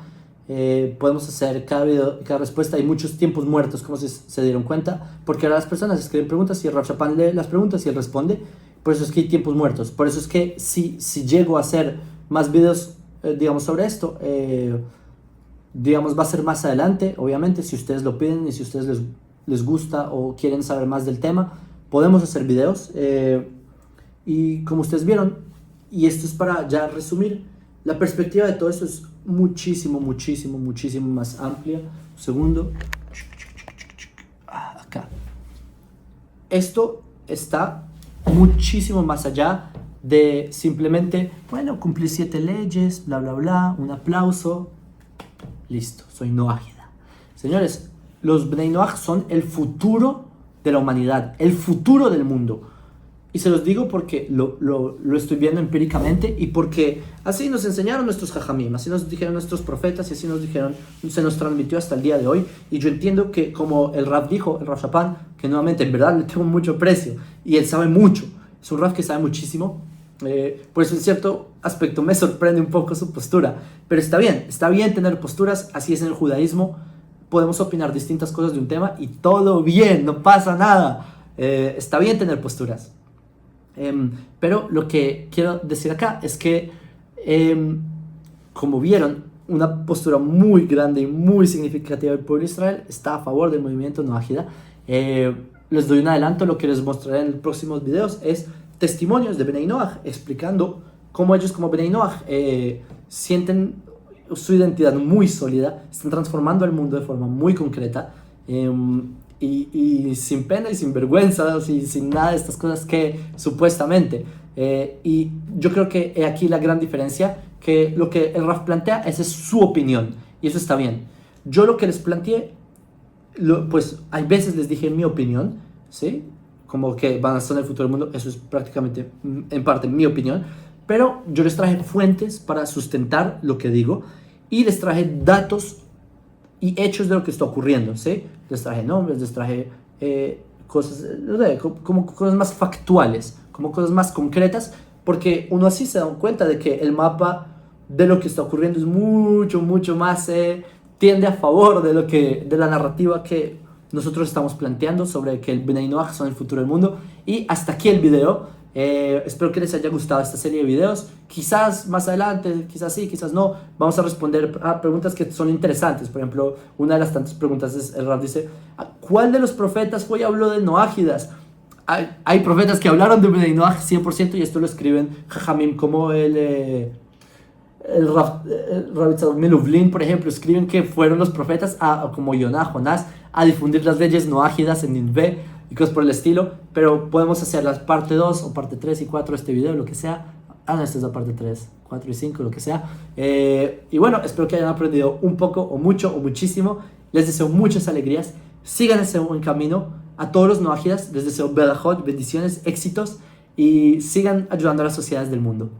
Podemos hacer cada respuesta. Hay muchos tiempos muertos, como se dieron cuenta, porque ahora las personas escriben preguntas y Rav Shapan lee las preguntas y él responde. Por eso es que hay tiempos muertos. Por eso es que si llego a hacer más videos, digamos, sobre esto, digamos, va a ser más adelante, obviamente, si ustedes lo piden y si a ustedes les gusta o quieren saber más del tema, podemos hacer videos. Y como ustedes vieron, y esto es para ya resumir, la perspectiva de todo esto es muchísimo más amplia. Un segundo. Acá. Esto está muchísimo más allá de simplemente, bueno, cumplir 7 leyes, bla, bla, bla, un aplauso, listo, soy Noahida. Señores, los Bnei Noach son el futuro de la humanidad, el futuro del mundo. Y se los digo porque lo estoy viendo empíricamente y porque así nos enseñaron nuestros jajamim, así nos dijeron nuestros profetas y así se nos transmitió hasta el día de hoy. Y yo entiendo que, como el Rav dijo, el Rav Shapan, que nuevamente en verdad le tengo mucho precio y él sabe mucho, es un Rav que sabe muchísimo, por eso en cierto aspecto me sorprende un poco su postura, pero está bien tener posturas, así es en el judaísmo, podemos opinar distintas cosas de un tema y todo bien, no pasa nada, está bien tener posturas. Pero lo que quiero decir acá es que, como vieron, una postura muy grande y muy significativa del pueblo de Israel está a favor del movimiento Noahida. Les doy un adelanto, lo que les mostraré en los próximos videos es testimonios de Bnei Noach explicando cómo ellos como Bnei Noach sienten su identidad muy sólida, están transformando el mundo de forma muy concreta. Y sin pena y sin vergüenza, sin nada de estas cosas que supuestamente. Y yo creo que aquí la gran diferencia, que lo que el Raf plantea, esa es su opinión, y eso está bien. Yo lo que les planteé, pues hay veces les dije mi opinión, ¿sí? Como que van a ser el futuro del mundo, eso es prácticamente, en parte, mi opinión, pero yo les traje fuentes para sustentar lo que digo, y les traje datos y hechos de lo que está ocurriendo, ¿sí? Les traje nombres, les traje cosas, como cosas más factuales, como cosas más concretas, porque uno así se da cuenta de que el mapa de lo que está ocurriendo es mucho más, tiende a favor de la narrativa que nosotros estamos planteando sobre que el Bnei Noach son el futuro del mundo. Y hasta aquí el video. Espero que les haya gustado esta serie de videos. Quizás más adelante, quizás sí, quizás no, vamos a responder a preguntas que son interesantes. Por ejemplo, una de las tantas preguntas es, el Rab dice, ¿cuál de los profetas fue y habló de Noágidas? Hay profetas que hablaron de Bnei Noach 100%, y esto lo escriben Jajamim, como el Rabbi Tzadok Meluvlin, por ejemplo, escriben que fueron los profetas como Yoná, Jonás, a difundir las leyes noágidas en Ninvé y cosas por el estilo. Pero podemos hacer la parte 2 o parte 3 y 4 de este video, lo que sea, Hagan esta es la parte 3, 4 y 5, lo que sea. Y bueno, espero que hayan aprendido un poco o mucho o muchísimo. Les deseo muchas alegrías. Sigan ese buen camino. A todos los noajidas les deseo berajot, bendiciones, éxitos y sigan ayudando a las sociedades del mundo.